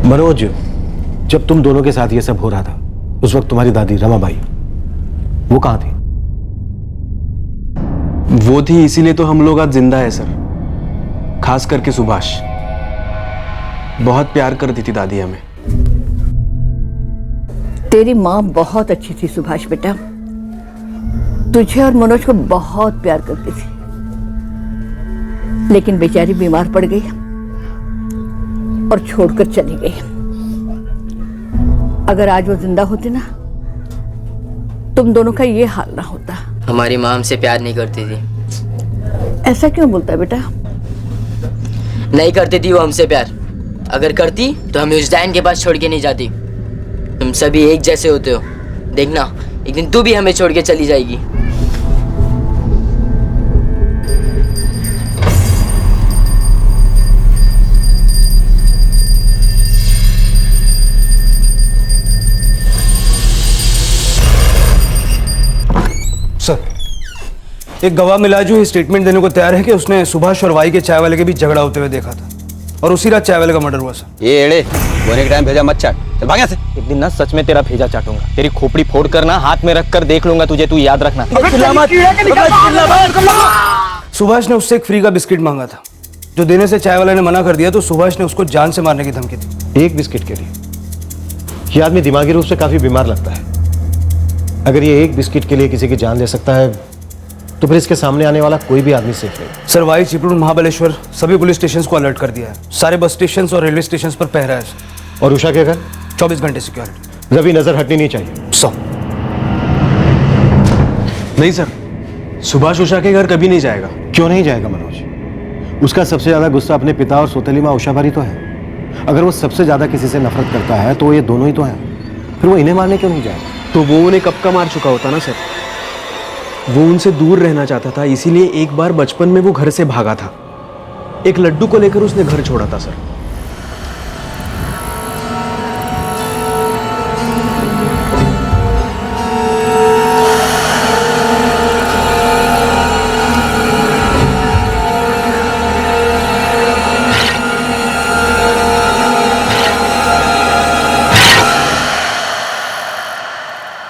Speaker 5: मनोज, जब तुम दोनों के साथ ये सब हो रहा था, उस वक्त तुम्हारी दादी रमाबाई वो कहां थी?
Speaker 13: वो थी, इसीलिए तो हम लोग आज जिंदा है सर। खास करके सुभाष। बहुत प्यार करती थी दादी हमें।
Speaker 14: तेरी माँ बहुत अच्छी थी सुभाष बेटा, तुझे और मनोज को बहुत प्यार करती थी, लेकिन बेचारी बीमार पड़ गई और छोड़कर चली गई। अगर आज वो जिंदा होती ना, तुम दोनों का ये हाल ना होता।
Speaker 15: हमारी माँ हमसे प्यार नहीं करती थी।
Speaker 14: ऐसा क्यों बोलता है बेटा?
Speaker 15: नहीं करती थी वो हमसे प्यार। अगर करती तो हमें उजैन के पास छोड़ के नहीं जाती। तुम सभी एक जैसे होते हो, देखना एक दिन तू भी हमें छोड़ के चली जाएगी।
Speaker 8: सर, एक गवाह मिला जो स्टेटमेंट देने को तैयार है कि उसने सुभाष और वाई के चाय वाले के बीच झगड़ा होते हुए देखा था और उसी रात चाय वाले का मर्डर हुआ सर।
Speaker 1: ये एड़े बोने के टाइम भेजा मत चाट, चल भाग यहाँ से। एक दिन ना सच में तेरा भेजा चाटूंगा, तेरी खोपड़ी फोड़ कर ना हाथ में रख कर देख लूंगा तुझे, तू याद रखना।
Speaker 8: सुभाष ने उससे एक फ्री का बिस्किट मांगा था, जो देने से चाय वाले ने मना कर दिया, तो सुभाष ने उसको जान से मारने की धमकी दी।
Speaker 5: एक बिस्किट के लिए? ये आदमी दिमागी रूप से काफी बीमार लगता है। अगर ये एक बिस्किट के लिए किसी की जान ले सकता है, तो फिर इसके सामने आने वाला कोई भी आदमी सेफ नहीं।
Speaker 8: सर, वाई, चिपळूण, महाबलेश्वर सभी पुलिस स्टेशन को अलर्ट कर दिया है। सारे बस स्टेशन और रेलवे स्टेशन पर पहरा है सर।
Speaker 5: और उषा के घर
Speaker 8: 24 घंटे सिक्योरिटी।
Speaker 5: रवि, नजर हटनी नहीं चाहिए।
Speaker 13: नहीं सर, सुभाष उषा के घर कभी नहीं जाएगा।
Speaker 5: क्यों नहीं जाएगा मनोज? उसका सबसे ज्यादा गुस्सा अपने पिता और सौतेली माँ उषा पर ही तो है। अगर वो सबसे ज्यादा किसी से नफरत करता है तो ये दोनों ही तो हैं। फिर वो इन्हें मारने क्यों नहीं जाएगा?
Speaker 13: तो वो उन्हें कब का मार चुका होता ना सर। वो उनसे दूर रहना चाहता था, इसीलिए एक बार बचपन में वो घर से भागा था। एक लड्डू को लेकर उसने घर छोड़ा था सर।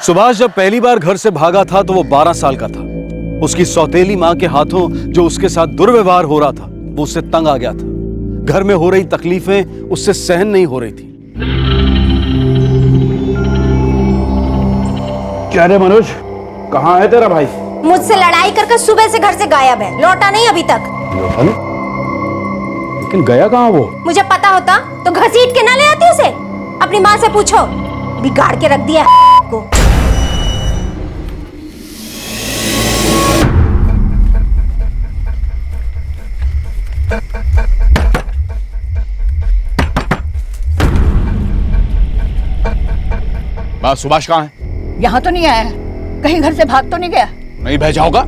Speaker 4: सुभाष जब पहली बार घर से भागा था तो वो 12 साल का था। उसकी सौतेली मां के हाथों जो उसके साथ दुर्व्यवहार हो रहा था, वो उससे तंग आ गया था। घर में हो रही तकलीफें उससे सहन नहीं हो रही थी।
Speaker 10: क्या रे मनोज, कहाँ है तेरा भाई?
Speaker 12: मुझसे लड़ाई करके सुबह से घर से गायब है, लौटा नहीं अभी तक।
Speaker 10: लौटा नहीं? लेकिन गया कहाँ वो?
Speaker 12: मुझे पता होता तो घसीट के ना ले आती उसे। अपनी माँ से पूछो, बिगाड़ के रख दिया को।
Speaker 6: सुभाष कहाँ है?
Speaker 14: यहाँ तो नहीं आया है। कहीं घर से भाग तो नहीं गया?
Speaker 6: नहीं भेजा होगा।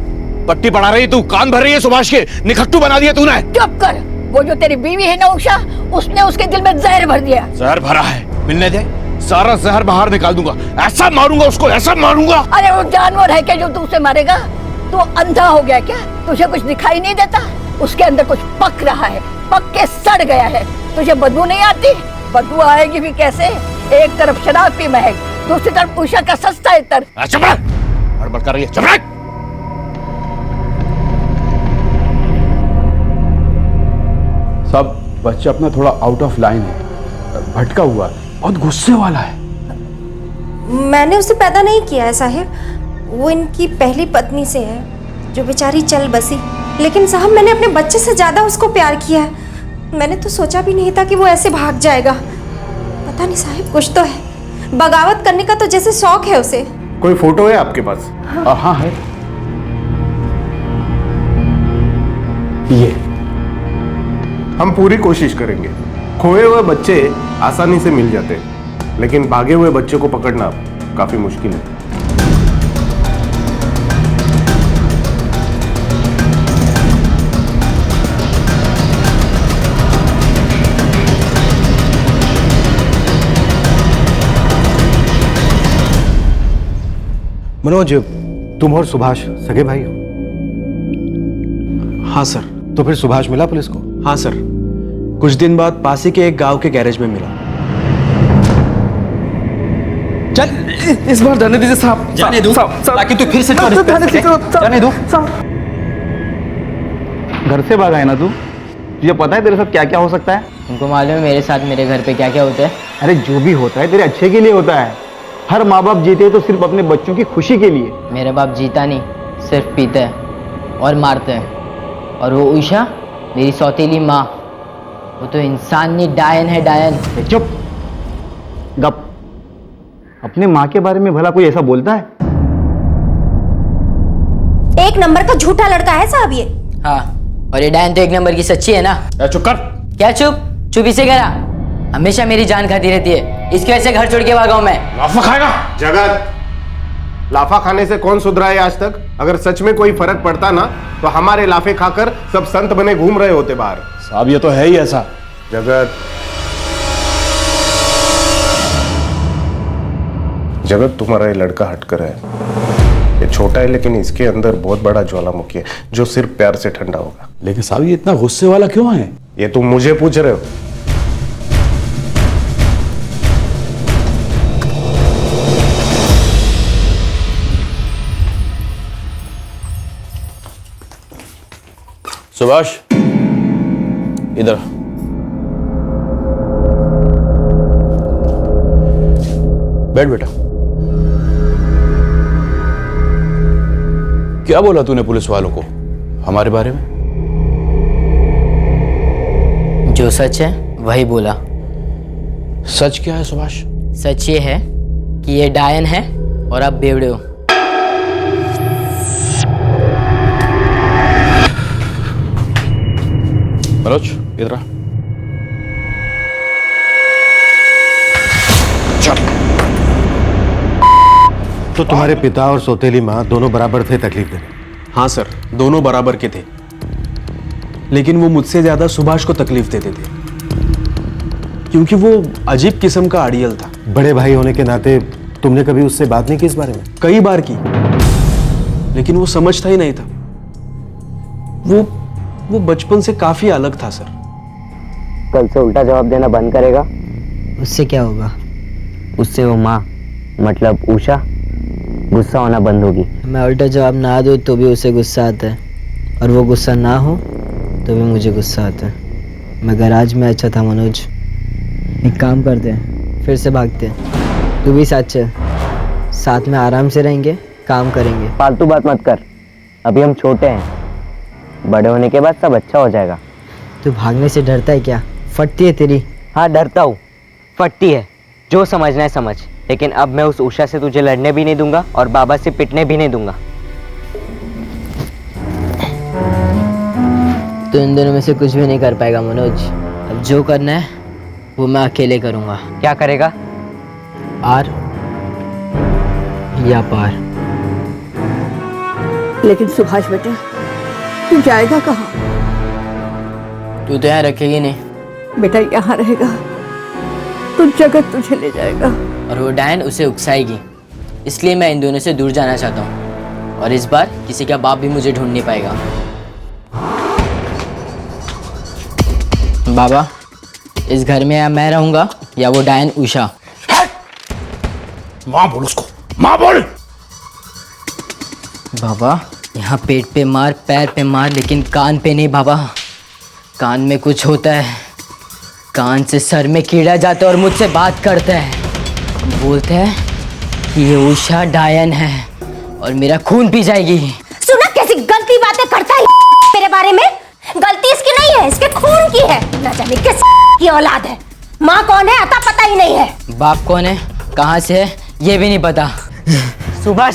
Speaker 6: पट्टी पढ़ा रही तू, कान भर रही है सुभाष के, निखट्टू बना दिया तूने।
Speaker 14: चुप कर। वो जो तेरी बीवी है ना उषा, उसने उसके दिल में जहर भर दिया।
Speaker 6: जहर भरा है, मिलने दे, सारा जहर बाहर निकाल दूंगा। ऐसा मारूंगा उसको, ऐसा मारूंगा।
Speaker 14: अरे वो जानवर है क्या जो तू उसे मारेगा? तू अंधा हो गया क्या? तुझे कुछ दिखाई नहीं देता? उसके अंदर कुछ पक रहा है, पक के सड़ गया है। तुझे बदबू नहीं आती? बदबू आएगी भी कैसे? एक तरफ शराब की महक, दूसरी तरफ उषा का सस्ता इत्र।
Speaker 6: चुप रह, हड़बड़ कर रही है, चुप रह।
Speaker 16: सब बच्चा अपना थोड़ा आउट ऑफ लाइन है, भटका हुआ है, बहुत गुस्से वाला है।
Speaker 12: मैंने उसे पैदा नहीं किया है साहिब, वो इनकी पहली पत्नी से है जो बेचारी चल बसी। लेकिन साहब मैंने अपने बच्चे से ज्यादा उसको प्यार किया है। मैंने तो सोचा भी नहीं था कि वो ऐसे भाग जाएगा। पता नहीं साहिब, कुछ तो है। बगावत करने का तो जैसे शौक है उसे।
Speaker 16: कोई फोटो है आपके पास? हाँ है, ये। हम पूरी कोशिश करेंगे। खोए हुए बच्चे आसानी से मिल जाते हैं, लेकिन भागे हुए बच्चे को पकड़ना काफी मुश्किल है।
Speaker 5: मनोज, तुम और सुभाष सगे भाई हो?
Speaker 13: हाँ सर।
Speaker 5: तो फिर सुभाष मिला पुलिस को?
Speaker 13: हाँ सर, कुछ दिन बाद पासी के एक गांव के गैरेज में मिला।
Speaker 8: चल इस बार जाने दीजिए साहब।
Speaker 1: जाने दो ताकि तू फिर से जाने दो।
Speaker 17: घर से भागा है ना तू? तुझे पता है तेरे साथ क्या क्या हो सकता है?
Speaker 15: तुमको मालूम है मेरे साथ मेरे घर पे क्या क्या होता है?
Speaker 17: अरे जो भी होता है तेरे अच्छे के लिए होता है। हर माँ बाप जीते हैं तो सिर्फ अपने बच्चों की खुशी के लिए।
Speaker 15: मेरा बाप जीता नहीं, सिर्फ पीता है और मारता है। और वो उषा मेरी सौतेली माँ, वो तो इंसान नहीं, डायन है, डायन।
Speaker 17: चुप, गप। अपने माँ के बारे में भला कोई ऐसा बोलता है?
Speaker 12: एक नंबर का झूठा लड़का है साहब ये।
Speaker 15: हाँ, और ये डायन तो एक नंबर की सच्ची है ना।
Speaker 6: चुप कर।
Speaker 15: क्या चुप? चुप इसे करा, हमेशा मेरी जान खाती रहती है। इसकी वजह से घर छोड़ के भागा हूं मैं।
Speaker 6: लाफा खाएगा?
Speaker 16: जगत, लाफा खाने से कौन सुधरा है आज तक? अगर सच में कोई फर्क पड़ता ना तो हमारे लाफे खाकर सब संत बने घूम रहे होते बाहर।
Speaker 6: साहब ये तो है ही ऐसा।
Speaker 16: जगत, जगत तुम्हारा ये लड़का हटकर है। ये छोटा है लेकिन इसके अंदर बहुत बड़ा ज्वालामुखी है जो सिर्फ प्यार से ठंडा होगा।
Speaker 6: लेकिन साहब ये इतना गुस्से वाला क्यों है?
Speaker 16: ये तुम मुझे पूछ रहे हो?
Speaker 6: सुभाष इधर। बैठ बेटा। क्या बोला तूने पुलिस वालों को हमारे बारे में?
Speaker 15: जो सच है वही बोला।
Speaker 6: सच क्या है सुभाष?
Speaker 15: सच ये है कि ये डायन है और आप बेवड़े हो।
Speaker 6: मनोज इधर आ।
Speaker 5: तो तुम्हारे पिता और सौतेली माँ दोनों बराबर थे तकलीफ देने?
Speaker 13: हाँ सर, दोनों बराबर के थे, लेकिन वो मुझसे ज्यादा सुभाष को तकलीफ देते थे क्योंकि वो अजीब किस्म का आड़ियल था।
Speaker 5: बड़े भाई होने के नाते तुमने कभी उससे बात नहीं की इस बारे में?
Speaker 13: कई बार की, लेकिन वो समझता ही नहीं था। वो बचपन से काफी अलग था सर।
Speaker 15: कल से उल्टा जवाब देना बंद करेगा? उससे क्या होगा? उससे वो माँ मतलब उषा गुस्सा होना बंद होगी। मैं उल्टा जवाब ना दूँ तो भी उसे गुस्सा आता है, और वो गुस्सा ना हो तो भी मुझे गुस्सा आता है। मैं गैराज में अच्छा था मनोज। एक काम करते हैं, फिर से भागते हैं। तू भी साथ चल, साथ में आराम से रहेंगे, काम करेंगे। फालतू बात मत कर, अभी हम छोटे हैं, बड़े होने के बाद सब अच्छा हो जाएगा। तू भागने से डरता है क्या? फटती है तेरी। हाँ डरता हूँ, फटती है। जो समझना है समझ, लेकिन अब मैं उस उषा से तुझे लड़ने भी नहीं दूंगा और बाबा से पिटने भी नहीं दूंगा। तो इन दोनों में से कुछ भी नहीं कर पाएगा मनोज। अब जो करना है वो मैं अकेले करूंगा। क्या करेगा? आर या पार।
Speaker 14: लेकिन सुभाष बेटा, तू जाएगा कहाँ?
Speaker 15: तू तो यहाँ रखेगी नहीं।
Speaker 14: बेटा यहाँ रहेगा तो जगत तुझे ले जाएगा।
Speaker 15: और वो डायन उसे उकसाएगी, इसलिए मैं इन दोनों से दूर जाना चाहता हूँ। और इस बार किसी का बाप भी मुझे ढूंढ नहीं पाएगा। बाबा, इस घर में या मैं रहूंगा या वो डायन उषा?
Speaker 6: माँ बोल उसको, माँ बोल।
Speaker 15: बाबा, यहाँ पेट पे मार, पैर पे मार, लेकिन कान पे नहीं बाबा। कान में कुछ होता है, कान से सर में कीड़ा जाता है और मुझसे बात करता है। बोलते हैं कि ये उषा डायन है और मेरा खून पी जाएगी।
Speaker 12: सुना कैसी गलती बातें करता है मेरे बारे में? गलती इसकी नहीं है, इसके खून की है। न जाने किस की औलाद है। माँ कौन है अता पता ही नहीं है।
Speaker 15: बाप कौन है, कहाँ से है, ये भी नहीं पता।
Speaker 18: सुभाष,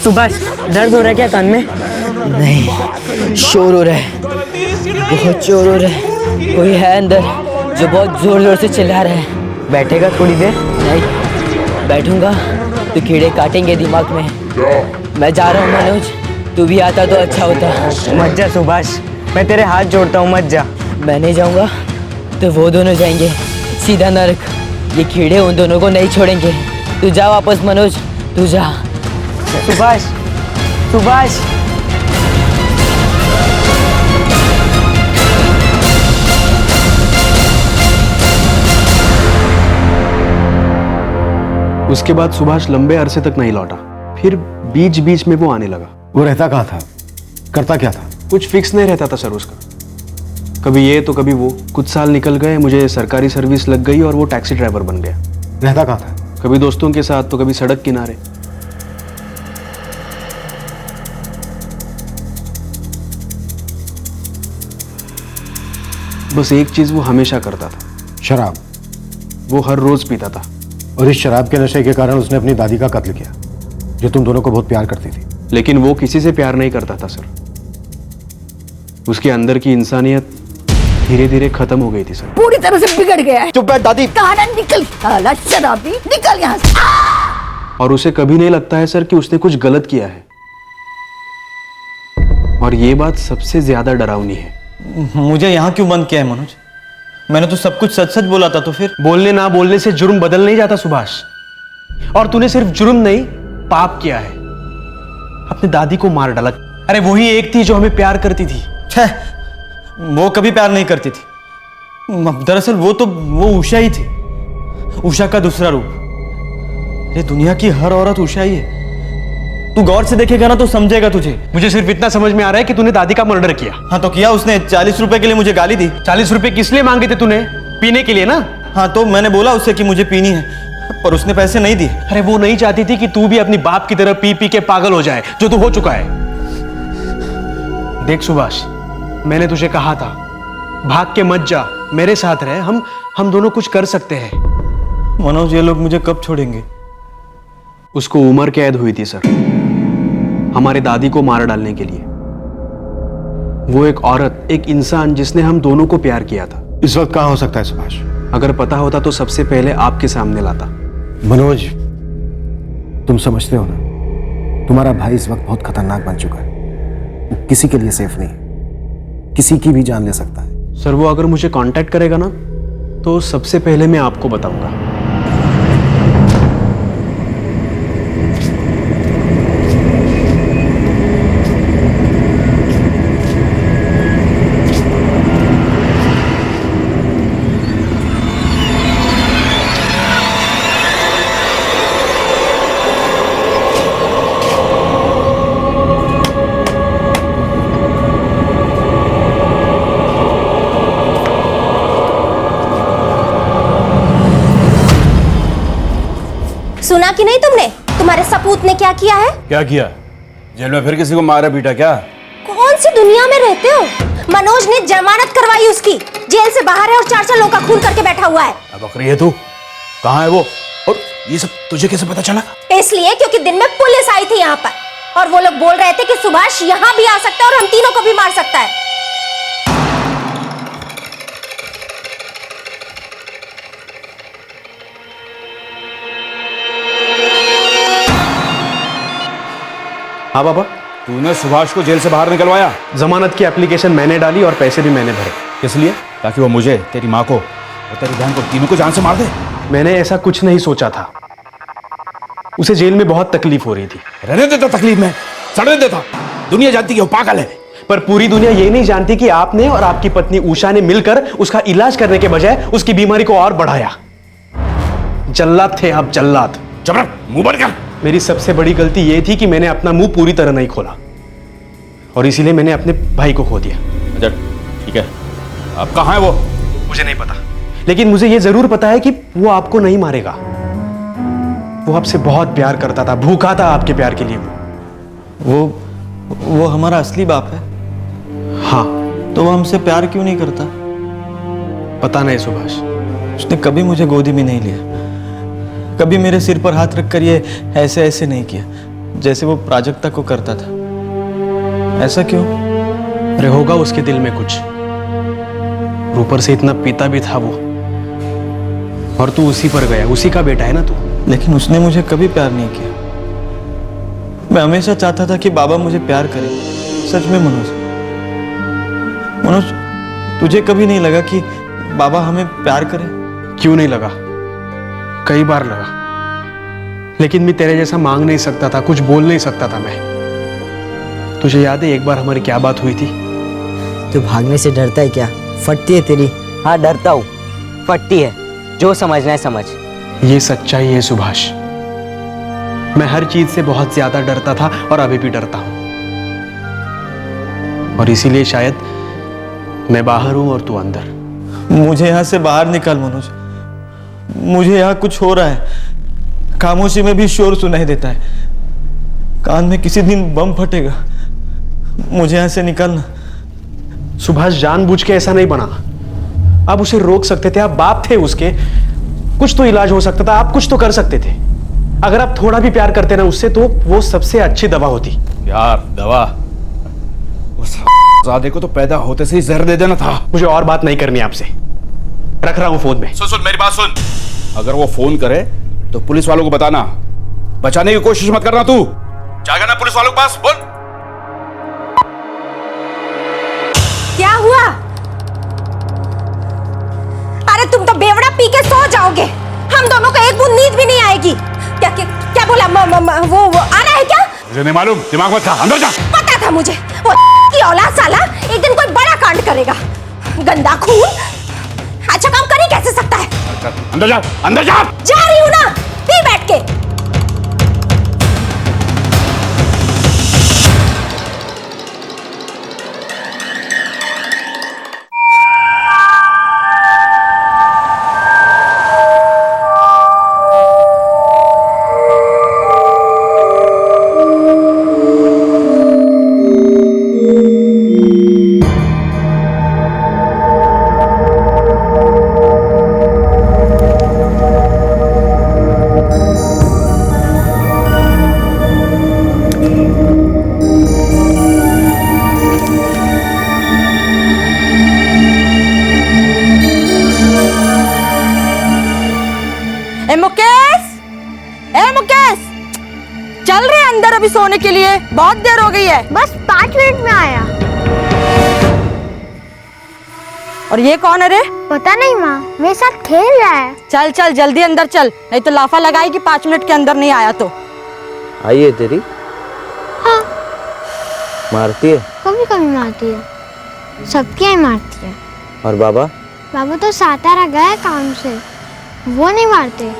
Speaker 18: सुभाष, दर्द हो रहा है क्या कान में?
Speaker 15: नहीं, शोर हो रहा है, बहुत शोर हो रहा है। कोई है अंदर जो बहुत जोर जोर से चिल्ला रहा है।
Speaker 18: बैठेगा थोड़ी देर?
Speaker 15: नहीं, बैठूंगा तो कीड़े काटेंगे दिमाग में। मैं जा रहा हूँ मनोज, तू भी आता तो अच्छा होता।
Speaker 18: मत जा सुभाष, मैं तेरे हाथ जोड़ता हूँ, मत जा।
Speaker 15: मैं नहीं जाऊँगा तो वो दोनों जाएंगे सीधा नरक। ये कीड़े उन दोनों को नहीं छोड़ेंगे। तू जा वापस मनोज, तू जा।
Speaker 18: सुभाष, सुभाष।
Speaker 13: उसके बाद सुभाष लंबे अरसे तक नहीं लौटा। फिर बीच बीच में वो आने लगा।
Speaker 5: वो रहता कहाँ था, करता क्या था?
Speaker 13: कुछ फिक्स नहीं रहता था सर उसका, कभी ये तो कभी वो। कुछ साल निकल गए, मुझे सरकारी सर्विस लग गई और वो टैक्सी ड्राइवर बन गया।
Speaker 5: रहता कहाँ था?
Speaker 13: कभी दोस्तों के साथ तो कभी सड़क किनारे। बस एक चीज वो हमेशा करता था,
Speaker 5: शराब।
Speaker 13: वो हर रोज पीता था।
Speaker 5: और इस शराब के नशे के कारण उसने अपनी दादी का कत्ल किया, जो तुम दोनों को बहुत प्यार करती थी।
Speaker 13: लेकिन वो किसी से प्यार नहीं करता था सर। उसके अंदर की इंसानियत धीरे धीरे खत्म हो गई थी सर।
Speaker 14: पूरी तरह से बिगड़ गया है।
Speaker 1: चुप बैठ दादी।
Speaker 14: कहा ना निकल, साला शराबी, निकल यहाँ से।
Speaker 13: और उसे कभी नहीं लगता है सर कि उसने कुछ गलत किया है। और ये बात सबसे ज्यादा डरावनी है।
Speaker 1: मुझे यहाँ क्यों बंद किया है मनोज? मैंने तो सब कुछ सच सच बोला था। तो फिर
Speaker 13: बोलने ना बोलने से जुर्म बदल नहीं जाता सुभाष। और तूने सिर्फ जुर्म नहीं, पाप किया है। अपनी दादी को मार डाला। अरे वही एक थी जो हमें प्यार करती थी।
Speaker 1: वो कभी प्यार नहीं करती थी। दरअसल वो उषा ही थी, उषा का दूसरा रूप। ये दुनिया की हर औरत उषा ही है। तू गौर से देखेगा ना तो समझेगा तुझे।
Speaker 13: मुझे सिर्फ इतना समझ में आ रहा है कि तूने दादी का मर्डर किया।
Speaker 1: हाँ तो किया उसने। 40 रुपए के लिए मुझे गाली दी।
Speaker 13: 40 रुपए किस लिए मांगे थे तूने? पीने के लिए ना?
Speaker 1: हाँ तो मैंने बोला उससे कि मुझे पीनी है, पर उसने पैसे नहीं दिए।
Speaker 13: अरे वो नहीं चाहती थी कि तू भी अपनी बाप की तरह पी पी के पागल हो जाए, जो तू हो चुका है। देख सुभाष, मैंने तुझे कहा था भाग के मत जा, मेरे साथ रहे। हम दोनों कुछ कर सकते हैं।
Speaker 1: मनोज, ये लोग मुझे कब छोड़ेंगे?
Speaker 13: उसको उम्र कैद हुई थी सर, हमारे दादी को मार डालने के लिए। वो एक औरत, एक इंसान जिसने हम दोनों को प्यार किया था।
Speaker 5: इस वक्त कहाँ हो सकता है सुभाष?
Speaker 13: अगर पता होता तो सबसे पहले आपके सामने लाता।
Speaker 5: मनोज, तुम समझते हो ना, तुम्हारा भाई इस वक्त बहुत खतरनाक बन चुका है। वो किसी के लिए सेफ नहीं, किसी की भी जान ले सकता है।
Speaker 13: सर वो अगर मुझे कांटेक्ट करेगा ना तो सबसे पहले मैं आपको बताऊंगा।
Speaker 12: सुना कि नहीं तुमने? तुम्हारे सपूत ने क्या किया है?
Speaker 6: क्या किया? जेल में फिर किसी को मारा पीटा क्या?
Speaker 12: कौन सी दुनिया में रहते हो? मनोज ने जमानत करवाई उसकी, जेल से बाहर है और 4 लोगों का खून करके बैठा हुआ है।
Speaker 6: अब बकरी है तू? कहाँ है वो? और ये सब तुझे कैसे पता चला?
Speaker 12: इसलिए क्योंकि दिन में पुलिस आई थी यहाँ पर और वो लोग बोल रहे थे कि सुभाष यहाँ भी आ सकता है और हम तीनों को भी मार सकता है।
Speaker 13: हाँ पापा।
Speaker 6: तूने सुभाष को जेल से बाहर निकलवाया?
Speaker 13: जमानत की एप्लीकेशन मैंने डाली और पैसे भी मैंने भरे।
Speaker 6: किस लिए? ताकि वो मुझे, तेरी माँ को और तेरी बहन को, तीनों को जान से मार दे।
Speaker 13: मैंने ऐसा कुछ नहीं सोचा था। उसे जेल में बहुत तकलीफ हो रही थी।
Speaker 6: रहने देता तकलीफ में, सड़ने देता। दुनिया जानती है वो पागल है।
Speaker 13: पर पूरी दुनिया ये नहीं जानती कि आपने और आपकी पत्नी उषा ने मिलकर उसका इलाज करने के बजाय उसकी बीमारी को और बढ़ाया। जल्लाद थे आप, जल्लाद।
Speaker 6: चुप रह, मुंह बंद कर।
Speaker 13: मेरी सबसे बड़ी गलती यह थी कि मैंने अपना मुंह पूरी तरह नहीं खोला और इसीलिए मैंने अपने भाई को खो दिया।
Speaker 6: अच्छा ठीक है, अब कहाँ है वो?
Speaker 13: मुझे नहीं पता, लेकिन मुझे यह जरूर पता है कि वो आपको नहीं मारेगा। वो आपसे बहुत प्यार करता था, भूखा था आपके प्यार के लिए।
Speaker 1: वो हमारा असली बाप है।
Speaker 13: हाँ।
Speaker 1: तो वो हमसे प्यार क्यों नहीं करता?
Speaker 13: पता नहीं सुभाष।
Speaker 1: उसने कभी मुझे गोदी में नहीं लिया, कभी मेरे सिर पर हाथ रखकर ये ऐसे ऐसे नहीं किया जैसे वो प्राजक्ता को करता था। ऐसा क्यों?
Speaker 13: अरे होगा उसके दिल में कुछ। ऊपर से इतना पीता भी था वो, और तू उसी पर गया। उसी का बेटा है ना तू।
Speaker 1: लेकिन उसने मुझे कभी प्यार नहीं किया। मैं हमेशा चाहता था कि बाबा मुझे प्यार करे। सच में मनोज, तुझे कभी नहीं लगा कि बाबा हमें प्यार करे?
Speaker 13: क्यों नहीं लगा? कई बार लगा, लेकिन मैं तेरे जैसा मांग नहीं सकता था, कुछ बोल नहीं सकता था मैं। तुझे याद है एक बार हमारी क्या बात हुई थी?
Speaker 15: तू भागने से डरता है क्या? फटती है तेरी। हाँ डरता हूँ, फटती है। जो समझना है समझ।
Speaker 13: ये सच्चाई है सुभाष। मैं हर चीज से बहुत ज्यादा डरता था और अभी भी डरता हूं, और इसीलिए शायद मैं बाहर हूं और तू अंदर।
Speaker 1: मुझे यहां से बाहर निकाल मनोज। मुझे यहां कुछ हो रहा है। खामोशी में भी शोर सुनाई देता है। कान में किसी दिन बम फटेगा। मुझे यहां से निकालना।
Speaker 13: सुभाष जानबूझ के ऐसा नहीं बना। आप उसे रोक सकते थे, आप बाप थे उसके। कुछ तो इलाज हो सकता था, आप कुछ तो कर सकते थे। अगर आप थोड़ा भी प्यार करते ना उससे, तो वो सबसे अच्छी दवा होती।
Speaker 6: यार दवा? उस ज़ादे को तो पैदा होते से ही जहर दे देना था।
Speaker 13: मुझे और बात नहीं करनी आपसे। रख रहा हूं फोन में।
Speaker 6: सुन मेरी बात सुन। अगर वो फोन करे तो पुलिस वालों को बताना। बचाने की कोशिश मत करना। तू जाएगा ना पुलिस वालों के पास? बोल।
Speaker 12: क्या हुआ? अरे तुम तो बेवड़ा पी के सो जाओगे। हम दोनों को एक बूंद नींद भी नहीं आएगी। क्या क्या, क्या बोला? वो आना है क्या?
Speaker 6: मुझे नहीं मालूम, दिमाग मत खा, अंदर जा।
Speaker 12: पता था मुझे, वो की औलाद साला एक दिन कोई बड़ा कांड करेगा। गंदा खून अच्छा काम कर ही कैसे सकता है?
Speaker 6: अंदर जा, अंदर जा।
Speaker 12: जा रही हूं ना, पी बैठ के।
Speaker 3: सोने के लिए बहुत देर हो गई है।
Speaker 12: बस 5 मिनट में आया।
Speaker 3: और ये कौन है रे?
Speaker 12: पता नहीं माँ, मेरे साथ खेल रहा है।
Speaker 3: चल चल जल्दी अंदर चल, नहीं तो लाफा लगाएगी 5 मिनट के अंदर नहीं आया तो।
Speaker 15: आई है तेरी?
Speaker 12: हाँ।
Speaker 15: मारती है?
Speaker 12: कभी कभी मारती है, सबकी ही मारती है।
Speaker 15: और बाबा?
Speaker 12: बाबा तो सातारा गए काम से, वो नहीं मारते।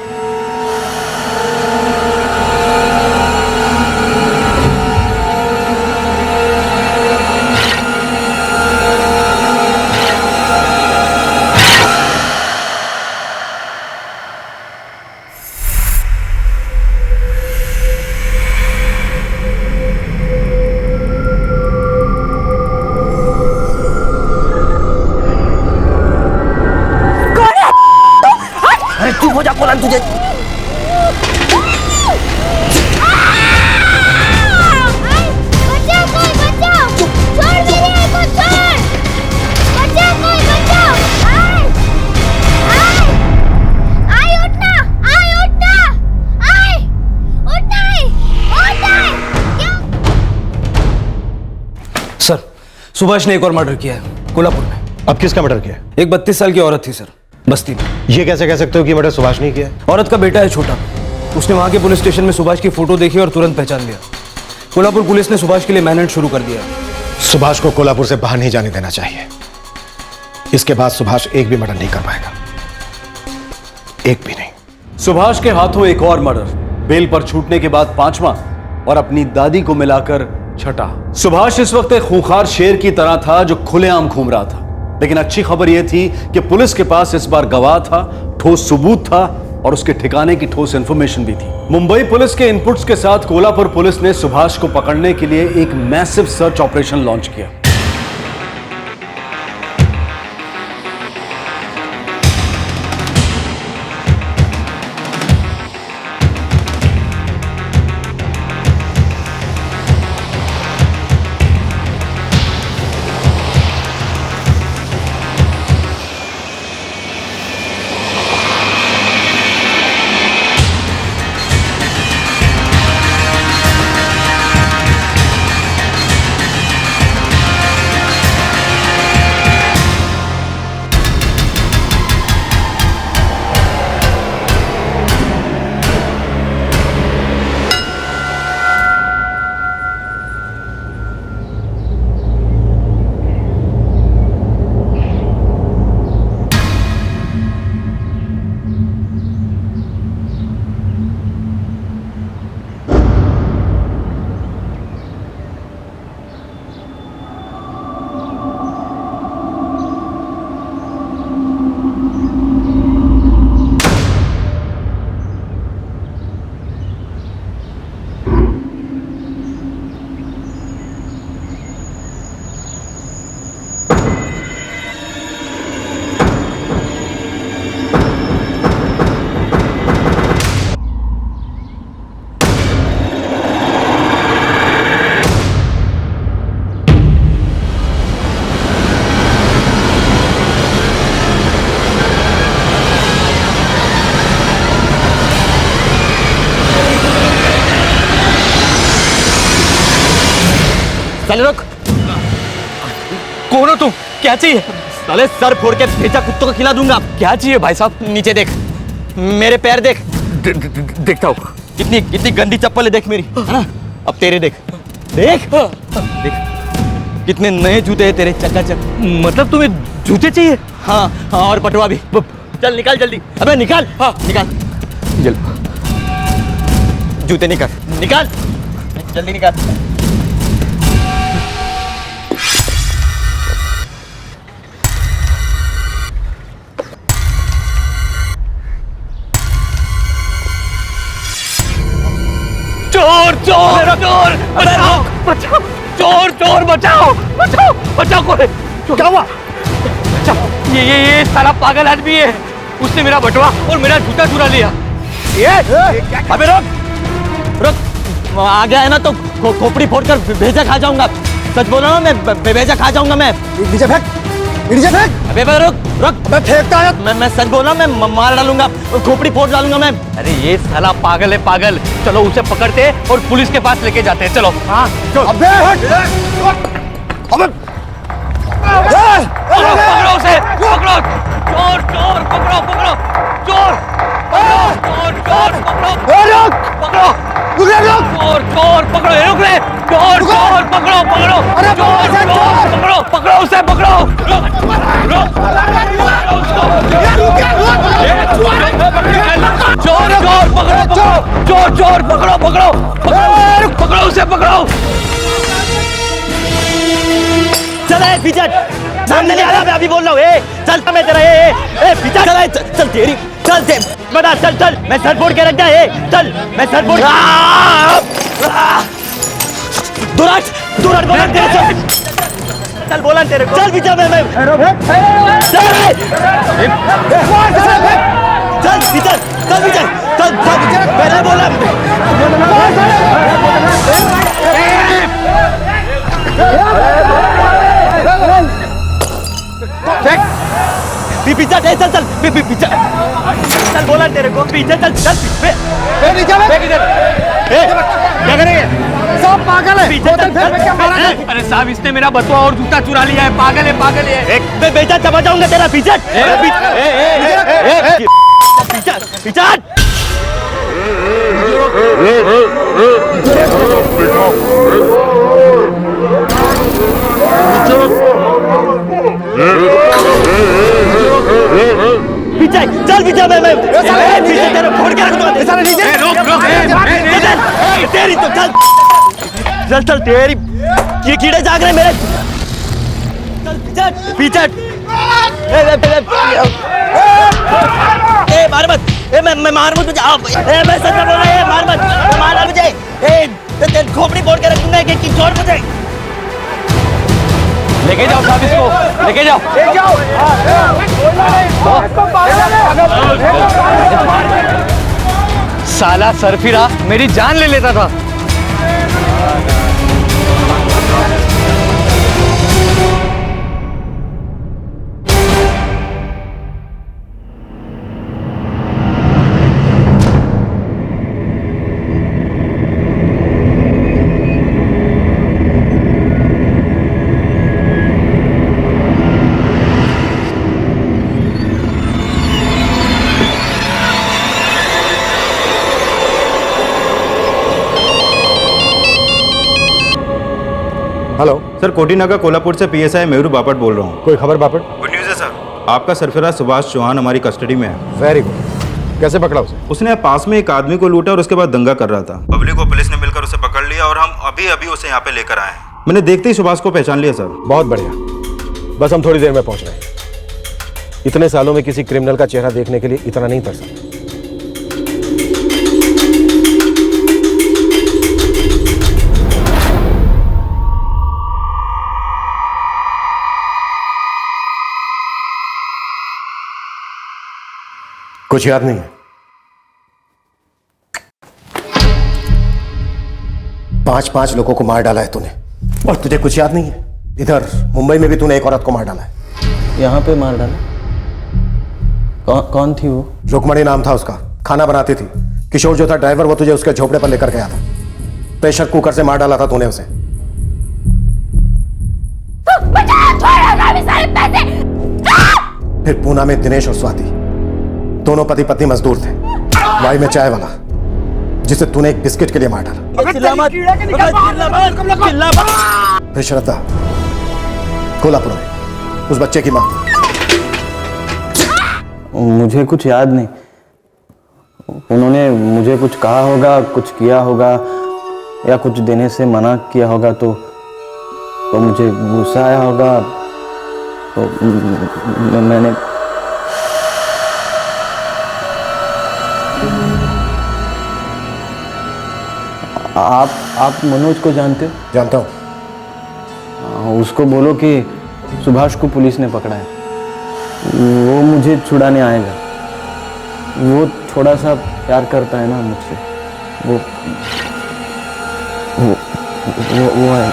Speaker 15: हो जा कोलन तुझे।
Speaker 8: सुभाष ने एक और मर्डर किया है कोल्हापुर में।
Speaker 5: अब किसका मर्डर किया?
Speaker 8: एक 32 साल की औरत थी सर, बस्ती में।
Speaker 5: ये कैसे कह सकते हो कि मर्डर सुभाष ने किया?
Speaker 8: औरत का बेटा है छोटा, उसने वहां के पुलिस स्टेशन में सुभाष की फोटो देखी और तुरंत पहचान लिया। कोल्हापुर पुलिस ने सुभाष के लिए मैनहंट शुरू कर दिया।
Speaker 5: सुभाष को कोल्हापुर से बाहर नहीं जाने देना चाहिए। इसके बाद सुभाष एक भी मर्डर नहीं कर पाएगा, एक भी नहीं।
Speaker 4: सुभाष के हाथों एक और मर्डर, बेल पर छूटने के बाद 5वां और अपनी दादी को मिलाकर 6ठा। सुभाष इस वक्त एक खूंखार शेर की तरह था जो खुलेआम घूम रहा था। लेकिन अच्छी खबर यह थी कि पुलिस के पास इस बार गवाह था, ठोस सबूत था और उसके ठिकाने की ठोस इंफॉर्मेशन भी थी। मुंबई पुलिस के इनपुट्स के साथ कोल्हापुर पुलिस ने सुभाष को पकड़ने के लिए एक मैसिव सर्च ऑपरेशन लॉन्च किया।
Speaker 1: साले रुक, कौन हो तुम? क्या चाहिए? साले सर फोड़ के भेजा कुत्तों को खिला दूंगा। क्या चाहिए भाई साहब? नीचे देख, मेरे पैर देख। देखता हूँ। कितनी कितनी गंदी चप्पल है देख मेरी, है ना? अब तेरे देख, देख देख कितने नए जूते हैं तेरे, चकाचक। मतलब तुम्हें जूते चाहिए? हाँ हाँ, और बटुआ भी। चल निकाल जल्दी। अबे निकाल। हाँ निकाल जल्दी, जूते निकाल, निकाल जल्दी निकाल। चोर चोर चोर, बचाओ बचाओ, चोर चोर बचाओ बचाओ बचाओ। कोई क्या हुआ? ये साला पागल आदमी है, उसने मेरा बटुआ और मेरा जूता चुरा लिया। अबे रुक रुक, आ गया है ना तो खोपड़ी फोड़कर भेजा खा जाऊंगा। सच बोल रहा हूँ मैं, भेजा खा जाऊंगा मैं। नीचे फेंक, नीचे फेंक। अबे रुक रुक, मैं फेंकता है। मैं सच बोल रहा हूँ, मैं मार डालूंगा, खोपड़ी फोड़ डालूंगा मैं। अरे ये साला पागल है पागल। चलो उसे पकड़ते और पुलिस के पास लेके जाते हैं। चलो। हाँ अबे पकड़ो उसे, पकड़ो। चोर चोर पकड़ो, पकड़ो चोर, चोर चोर पकड़ो, पकड़ो चोर चोर पकड़ो, रुक रे। चोर चोर पकड़ो, पकड़ो चोर चोर पकड़ो, पकड़ो उसे, पकड़ो। चोर चोर पकड़ो, पकड़ो चोर चोर पकड़ो, पकड़ो पकड़ो उसे, पकड़ो। चल पीछे, सामने नहीं आ रहा, मैं अभी बोल रहा हूँ। चल मैं तेरा पीछे चल, चल तेरी, चल ते बता, चल चल, मैं सर फोड़ के रख दिया। चल मैं सर फोड़। दुराट दुराट बोला तेरे से, चल बोला तेरे को। चल पीछे मैं चल पीछे, चल पीछे, चल चल, पहले बोला। पीछे चल चल, पीछे चल, बोला तेरे को। पीछे चल चल, क्या करेंगे? सब
Speaker 11: पागल है। बोतल फेंक के मारा है।
Speaker 2: अरे साहब इसने मेरा बटुआ और जूता चुरा लिया है, पागल है पागल है।
Speaker 1: मैं बेटा चबा जाऊंगा तेरा पीछे। पीछे चल पीछे मैं पीछे तेरे फोड़ के रख दूंगा। तेरी तो चल चल चल तेरी ये कीड़े जाग रहे मेरे। चल पीछे ए मार मत ए मैं मार मत मुझे ए मैं सच बोल रहा है मार मत मार मुझे ए तेरी खोपड़ी फोड़ के रख दूंगा कि छोड़ मुझे। लेके जाओ साहब इसको लेके जाओ
Speaker 2: साला सरफिरा मेरी जान ले लेता था।
Speaker 5: हेलो
Speaker 6: सर, कोटीनाका कोल्हापुर से पीएसआई मयूर बापट बोल रहा हूँ।
Speaker 5: कोई खबर बापट?
Speaker 6: गुड न्यूज़ है सर, आपका सरफराज सुभाष चौहान हमारी कस्टडी में है।
Speaker 5: Very good. कैसे पकड़ा उसे?
Speaker 6: उसने पास में एक आदमी को लूटा और उसके बाद दंगा कर रहा था। पब्लिक को पुलिस ने मिलकर उसे पकड़ लिया और हम अभी अभी उसे यहाँ पे लेकर आए हैं। मैंने देखते ही सुभाष को पहचान लिया सर।
Speaker 5: बहुत बढ़िया, बस हम थोड़ी देर में पहुंच रहे हैं। इतने सालों में किसी क्रिमिनल का चेहरा देखने के लिए इतना नहीं तरसा। कुछ याद नहीं है? 5-5 लोगों को मार डाला है तूने और तुझे कुछ याद नहीं है? इधर मुंबई में भी तूने एक औरत को मार डाला है।
Speaker 15: यहाँ पे मार डाला? कौन थी वो?
Speaker 5: रुकमणी नाम था उसका, खाना बनाती थी। किशोर जो था ड्राइवर, वो तुझे उसके झोपड़े पर लेकर गया था। प्रेशर कुकर से मार डाला था तूने उसे। फिर पूना में दिनेश और स्वाति दोनों पति पत्नी मजदूर थे। वाई में चाय वाला जिसे तूने एक बिस्किट के लिए मार डाला। फिर श्रद्धा कोल्हापुर में उस बच्चे की मां।
Speaker 15: मुझे कुछ याद नहीं। उन्होंने मुझे कुछ कहा होगा, कुछ किया होगा या कुछ देने से मना किया होगा तो मुझे गुस्सा आया होगा तो मैंने। आप मनोज को जानते हो?
Speaker 5: जानता हूँ।
Speaker 15: उसको बोलो कि सुभाष को पुलिस ने पकड़ा है, वो मुझे छुड़ाने आएगा। वो थोड़ा सा प्यार करता है ना मुझसे, वो है।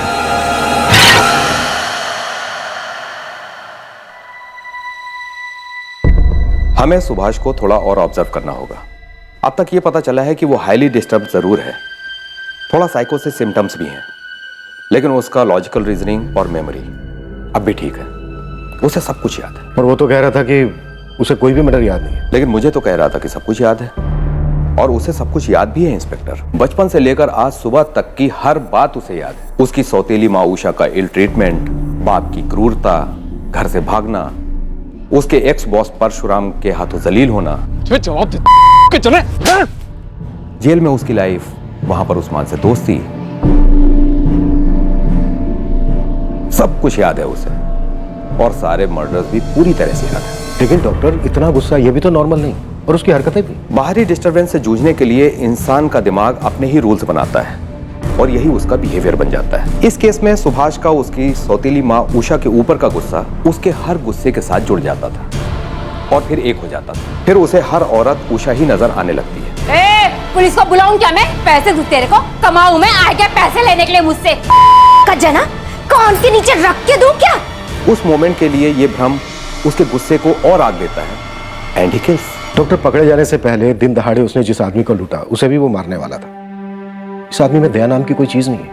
Speaker 19: हमें सुभाष को थोड़ा और ऑब्जर्व करना होगा। अब तक ये पता चला है कि वो हाईली डिस्टर्ब जरूर है, थोड़ा साइकोसिस सिम्टम्स भी हैं, लेकिन उसका लॉजिकल रीजनिंग और मेमोरी अब भी ठीक है। उसे सब कुछ याद है।
Speaker 5: और वो तो कह रहा था कि उसे कोई भी मैटर याद नहीं है।
Speaker 19: लेकिन मुझे तो कह रहा था कि सब कुछ याद है, और उसे सब कुछ याद भी है इंस्पेक्टर। बचपन से लेकर आज सुबह तक की हर बात उसे याद है। उसकी सौतेली माँ उषा का इल ट्रीटमेंट, बाप की क्रूरता, घर से भागना, उसके एक्स बॉस परशुराम के हाथों जलील होना,
Speaker 2: जवाब दे चले,
Speaker 19: जेल में उसकी लाइफ, वहां पर उस्मान से दोस्ती, सब कुछ याद है उसे। और सारे मर्डर्स भी पूरी तरह से याद है।
Speaker 5: लेकिन डॉक्टर इतना गुस्सा ये भी तो नॉर्मल नहीं, और उसकी हरकतें भी।
Speaker 19: बाहरी डिस्टरबेंस से जूझने के लिए इंसान का दिमाग अपने ही रूल्स बनाता है और यही उसका बिहेवियर बन जाता है। इस केस में सुभाष का उसकी सौतेली माँ उषा के ऊपर का गुस्सा उसके हर गुस्से के साथ जुड़ जाता था और फिर एक हो जाता था। फिर उसे हर औरत उषा ही नजर आने लगती है।
Speaker 3: पुलिस को बुलाऊं क्या मैं? पैसे दूं तेरे को, कमाऊं मैं, आ गया पैसे लेने के लिए मुझसे।
Speaker 12: कजना कान के नीचे रख के दूं क्या?
Speaker 19: उस मोमेंट के लिए ये भ्रम उसके गुस्से को और आग देता है एंड ही किल्स।
Speaker 5: डॉक्टर, पकड़े जाने से पहले दिन दहाड़े उसने जिस आदमी को लूटा उसे भी वो मारने वाला था। इस आदमी में दया नाम की कोई चीज नहीं है।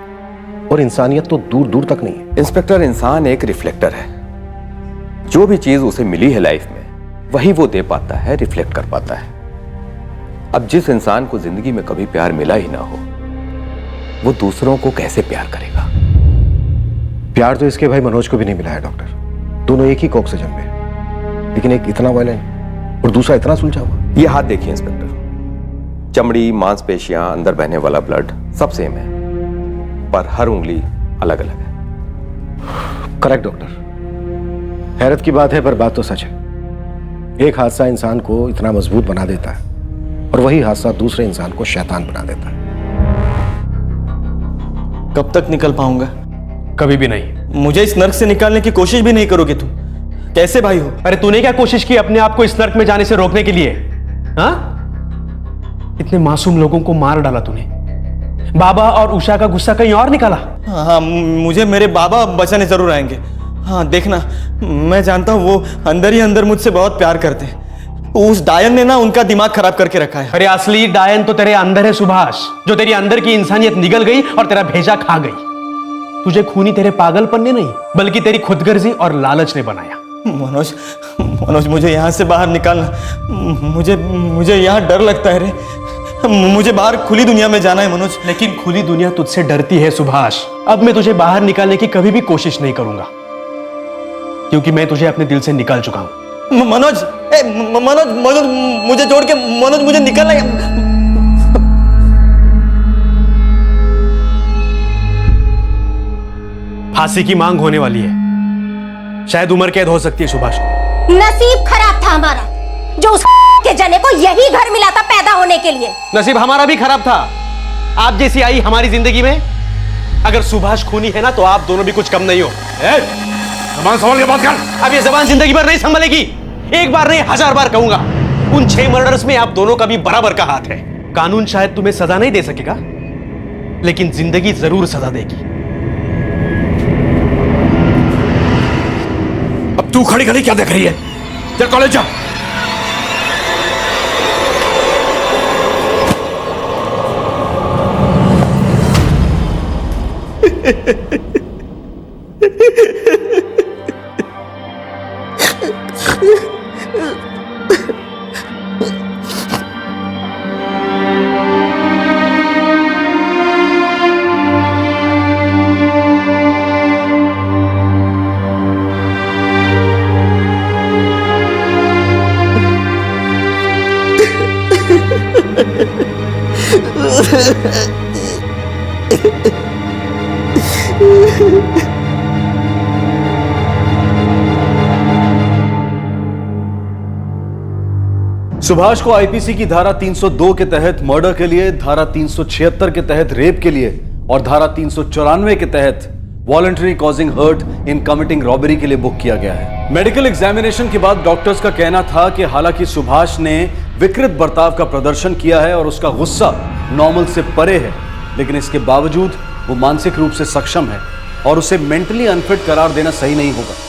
Speaker 5: और इंसानियत तो दूर दूर तक नहीं है।
Speaker 19: इंस्पेक्टर, इंसान एक रिफ्लेक्टर है। जो भी चीज उसे मिली है लाइफ में, वही वो दे पाता है, रिफ्लेक्ट कर पाता है। अब जिस इंसान को जिंदगी में कभी प्यार मिला ही ना हो, वो दूसरों को कैसे प्यार करेगा?
Speaker 5: प्यार तो इसके भाई मनोज को भी नहीं मिला है डॉक्टर। दोनों एक ही कोख से जन्मे, लेकिन एक इतना वायलेंट और दूसरा इतना सुलझा हुआ।
Speaker 19: ये हाथ देखिए इंस्पेक्टर, चमड़ी, मांसपेशियां, अंदर बहने वाला ब्लड सब सेम है, पर हर उंगली अलग अलग है।
Speaker 5: करेक्ट डॉक्टर, हैरत की बात है पर बात तो सच है। एक हादसा इंसान को इतना मजबूत बना देता है और वही हादसा दूसरे इंसान को शैतान बना देता है।
Speaker 1: कब तक निकल पाऊंगा?
Speaker 13: कभी भी नहीं।
Speaker 1: मुझे इस नर्क से निकालने की कोशिश भी नहीं करोगे तुम? कैसे भाई हो?
Speaker 13: अरे तूने क्या कोशिश की अपने आप को इस नर्क में जाने से रोकने के लिए? हाँ? इतने मासूम लोगों को मार डाला तूने। बाबा और उषा का गुस्सा कहीं और निकाला।
Speaker 1: हाँ, मुझे मेरे बाबा बचाने जरूर आएंगे। हाँ देखना, मैं जानता हूँ वो अंदर ही अंदर मुझसे बहुत प्यार करते हैं। उस डायन ने ना उनका दिमाग खराब करके रखा है।
Speaker 13: अरे असली डायन तो तेरे अंदर है सुभाष, जो तेरी अंदर की इंसानियत निगल गई और तेरा भेजा खा गई। तुझे खूनी तेरे पागलपन ने नहीं, बल्कि तेरी खुदगर्जी और लालच ने बनाया।
Speaker 1: मनोज, मुझे यहाँ से बाहर निकालना। मुझे यहाँ डर लगता है रे। मुझे बाहर खुली दुनिया में जाना है मनोज।
Speaker 13: लेकिन खुली दुनिया तुझसे डरती है सुभाष। अब मैं तुझे बाहर निकालने की कभी भी कोशिश नहीं करूंगा, क्योंकि मैं तुझे अपने दिल से निकाल चुका हूं।
Speaker 1: मनोज, मनोज मुझे छोड़ के, मनोज मुझे निकलना है।
Speaker 13: फांसी की मांग होने वाली है, शायद उम्र कैद हो सकती है सुभाष को।
Speaker 12: नसीब खराब था हमारा, जो उस के जने को यही घर मिला था पैदा होने के लिए।
Speaker 13: नसीब हमारा भी खराब था, आप जैसी आई हमारी जिंदगी में। अगर सुभाष खूनी है ना, तो आप दोनों भी कुछ कम नहीं हो।
Speaker 6: जबान संभाल के बात कर।
Speaker 13: अब ये जबान जिंदगी भर नहीं संभलेगी। एक बार नहीं, 1000 बार कहूंगा। उन 6 मर्डर्स में आप दोनों का भी बराबर का हाथ है। कानून शायद तुम्हें सजा नहीं दे सकेगा, लेकिन जिंदगी जरूर सजा देगी।
Speaker 6: अब तू खड़ी खड़ी क्या देख रही है? चल कॉलेज जा।
Speaker 4: सुभाष को आईपीसी की धारा 302 के तहत मर्डर के लिए, धारा 376 के तहत रेप के लिए और धारा 394 के तहत voluntary causing hurt in committing robbery के लिए बुक किया गया है। मेडिकल एग्जामिनेशन के बाद डॉक्टर्स का कहना था कि हालांकि सुभाष ने विकृत बर्ताव का प्रदर्शन किया है और उसका गुस्सा नॉर्मल से परे है, लेकिन इसके बावजूद वो मानसिक रूप से सक्षम है और उसे मेंटली अनफिट करार देना सही नहीं होगा।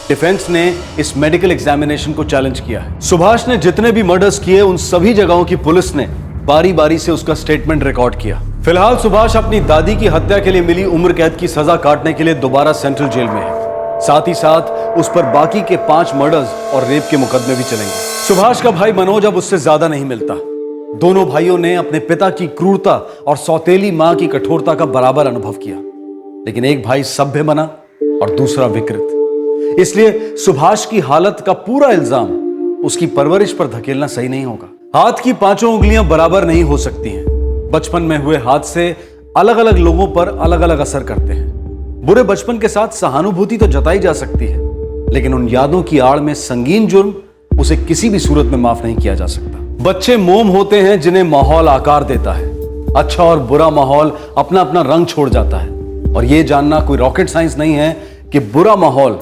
Speaker 4: डिफेंस ने इस मेडिकल एग्जामिनेशन को चैलेंज किया है। सुभाष ने जितने भी मर्डर्स किए, उन सभी जगहों की पुलिस ने बारी बारी से उसका स्टेटमेंट रिकॉर्ड किया। फिलहाल सुभाष अपनी दादी की हत्या के लिए मिली उम्र कैद की सजा काटने के लिए दोबारा सेंट्रल जेल में है। साथ ही साथ उस पर बाकी के 5 मर्डर्स और रेप के मुकदमे भी चलेंगे। सुभाष का भाई मनोज अब उससे ज्यादा नहीं मिलता। दोनों भाइयों ने अपने पिता की क्रूरता और सौतेली मां की कठोरता का बराबर अनुभव किया, लेकिन एक भाई सभ्य बना और दूसरा विकृत। इसलिए सुभाष की हालत का पूरा इल्जाम उसकी परवरिश पर धकेलना सही नहीं होगा। हाथ की 5 उंगलियां बराबर नहीं हो सकती हैं। बचपन में हुए हादसे अलग अलग लोगों पर अलग अलग असर करते हैं। बुरे बचपन के साथ सहानुभूति तो जताई जा सकती है, लेकिन उन यादों की आड़ में संगीन जुर्म उसे किसी भी सूरत में माफ नहीं किया जा सकता। बच्चे मोम होते हैं जिन्हें माहौल आकार देता है। अच्छा और बुरा माहौल अपना अपना रंग छोड़ जाता है, और यह जानना कोई रॉकेट साइंस नहीं है कि बुरा माहौल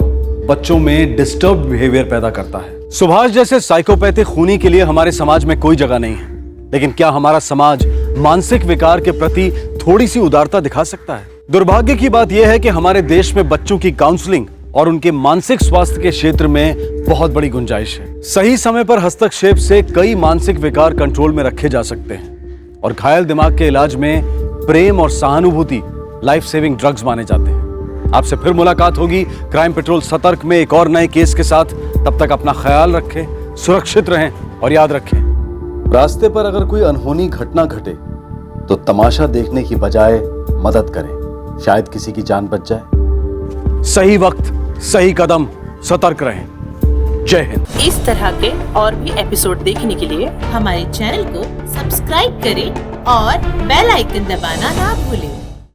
Speaker 4: बच्चों में डिस्टर्ब बिहेवियर पैदा करता है। सुभाष जैसे साइकोपैथिक खूनी के लिए हमारे समाज में कोई जगह नहीं है, लेकिन क्या हमारा समाज मानसिक विकार के प्रति थोड़ी सी उदारता दिखा सकता है? दुर्भाग्य की बात यह है कि हमारे देश में बच्चों की काउंसलिंग और उनके मानसिक स्वास्थ्य के क्षेत्र में बहुत बड़ी गुंजाइश है। सही समय पर हस्तक्षेप से कई मानसिक विकार कंट्रोल में रखे जा सकते हैं, और घायल दिमाग के इलाज में प्रेम और सहानुभूति लाइफ सेविंग ड्रग्स माने जाते हैं। आपसे फिर मुलाकात होगी क्राइम पेट्रोल सतर्क में एक और नए केस के साथ। तब तक अपना ख्याल रखें, सुरक्षित रहें और याद रखें, रास्ते पर अगर कोई अनहोनी घटना घटे तो तमाशा देखने की बजाय मदद करें, शायद किसी की जान बच जाए। सही वक्त, सही कदम, सतर्क रहें। जय हिंद।
Speaker 20: इस तरह के और भी एपिसोड देखने के लिए हमारे चैनल को सब्सक्राइब करें और बेल आइकन दबाना ना भूलें।